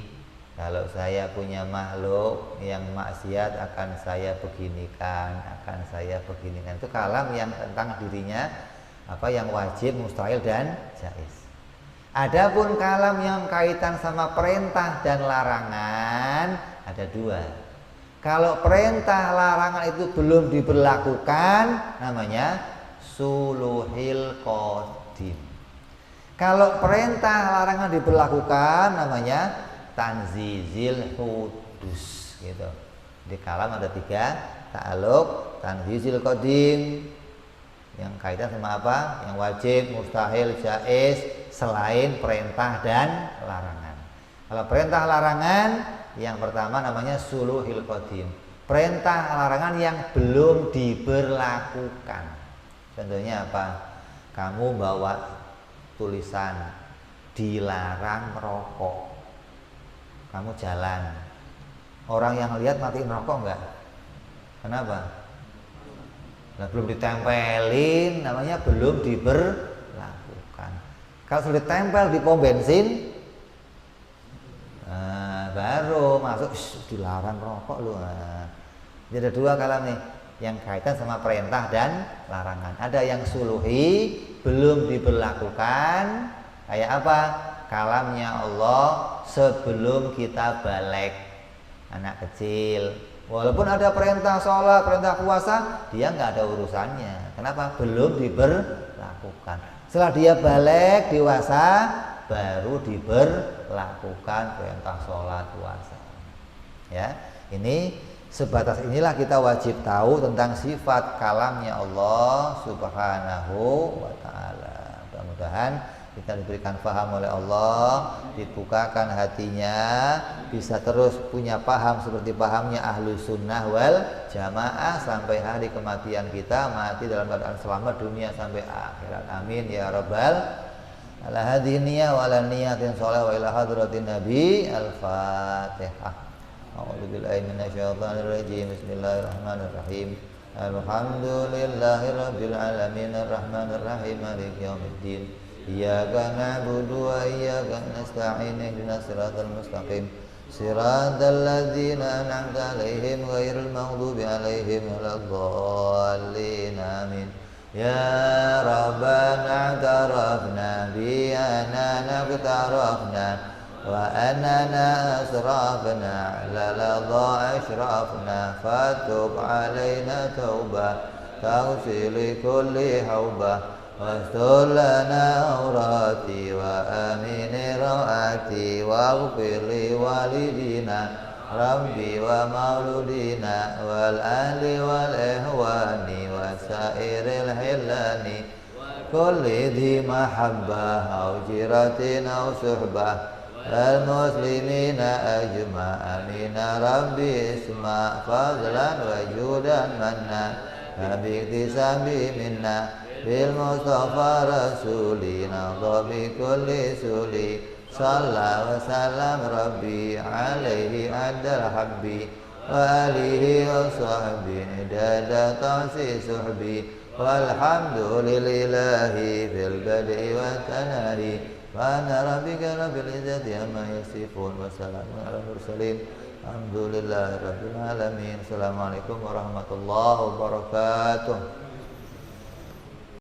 kalau saya punya makhluk yang maksiat akan saya beginikan. Itu kalam yang tentang dirinya, yang wajib, mustahil, dan jaiz. Adapun kalam yang kaitan sama perintah dan larangan ada 2. Kalau perintah larangan itu belum diberlakukan, namanya suluhil qadim. Kalau perintah larangan diberlakukan, namanya tanzizil hudus, gitu. Di kalam ada 3 ta'aluk. Tanzizil qadim yang kaitan sama apa? Yang wajib, mustahil, jaiz, selain perintah dan larangan. Kalau perintah larangan, yang pertama namanya suluhil qadim. Perintah larangan yang belum diberlakukan. Contohnya apa? Kamu bawa tulisan dilarang merokok. Kamu jalan, orang yang lihat matiin rokok enggak? Kenapa? Belum ditempelin, namanya belum diberlakukan. Kalau sudah ditempel di pom bensin, baru masuk dilarang rokok lu. Jadi ada 2 kalam nih yang kaitan sama perintah dan larangan. Ada yang suluhi, belum diberlakukan. Kayak apa? Kalamnya Allah sebelum kita balik, anak kecil. Walaupun ada perintah sholat, perintah puasa, dia nggak ada urusannya. Kenapa? Belum diberlakukan. Setelah dia balik dewasa, baru diberlakukan perintah sholat, puasa. Ya, ini sebatas inilah kita wajib tahu tentang sifat kalamnya Allah Subhanahu wa ta'ala. Mudah-mudahan kita diberikan paham oleh Allah, dibukakan hatinya, bisa terus punya paham seperti pahamnya ahlu sunnah wal jamaah sampai hari kematian kita, mati dalam keadaan selamat dunia sampai akhirat. Amin ya rabbal ala hadhihi niyyah wa ala niyatin sholih wa ila hadratin nabi. Al-Fatihah. A'udzu billahi minasyaitonir rajim. Bismillahirrahmanirrahim. Alhamdulillahirabbil alamin arrahmanir rahim maliki yaumiddin. Iyyaka na'budu wa iyyaka nasta'in ihdinas siratal mustaqim siratal ladzina an'amta 'alaihim ghairil maghdubi 'alaihim waladdallin. Amin. Ya Rabbana i'tarafna bi anna naqtarafna وأننا أسرفنا على لظى أشرفنا فتب علينا توبة تغفر لكل حوبة واستر لنا عوراتي وآمن روعاتي واغفر لوالدينا ربي ومولودينا والأهل والإخوان وسائر الحلان كل ذي محبة أو جيرة أو صحبة المسلمين أجمع أمين ربي اسمع فضلا وجودا منا باكتساب منا بالمصطفى رسولي نضى بكل سولي صلى وسلم ربي عليه عد الحبي وآله وصحبه عدد طاسي صحبي والحمد لله في البدء والتنهي وأنا ربك رب العزة عما يصفون وسلام على المرسلين الحمد لله رب العالمين. Assalamualaikum warahmatullahi wabarakatuh.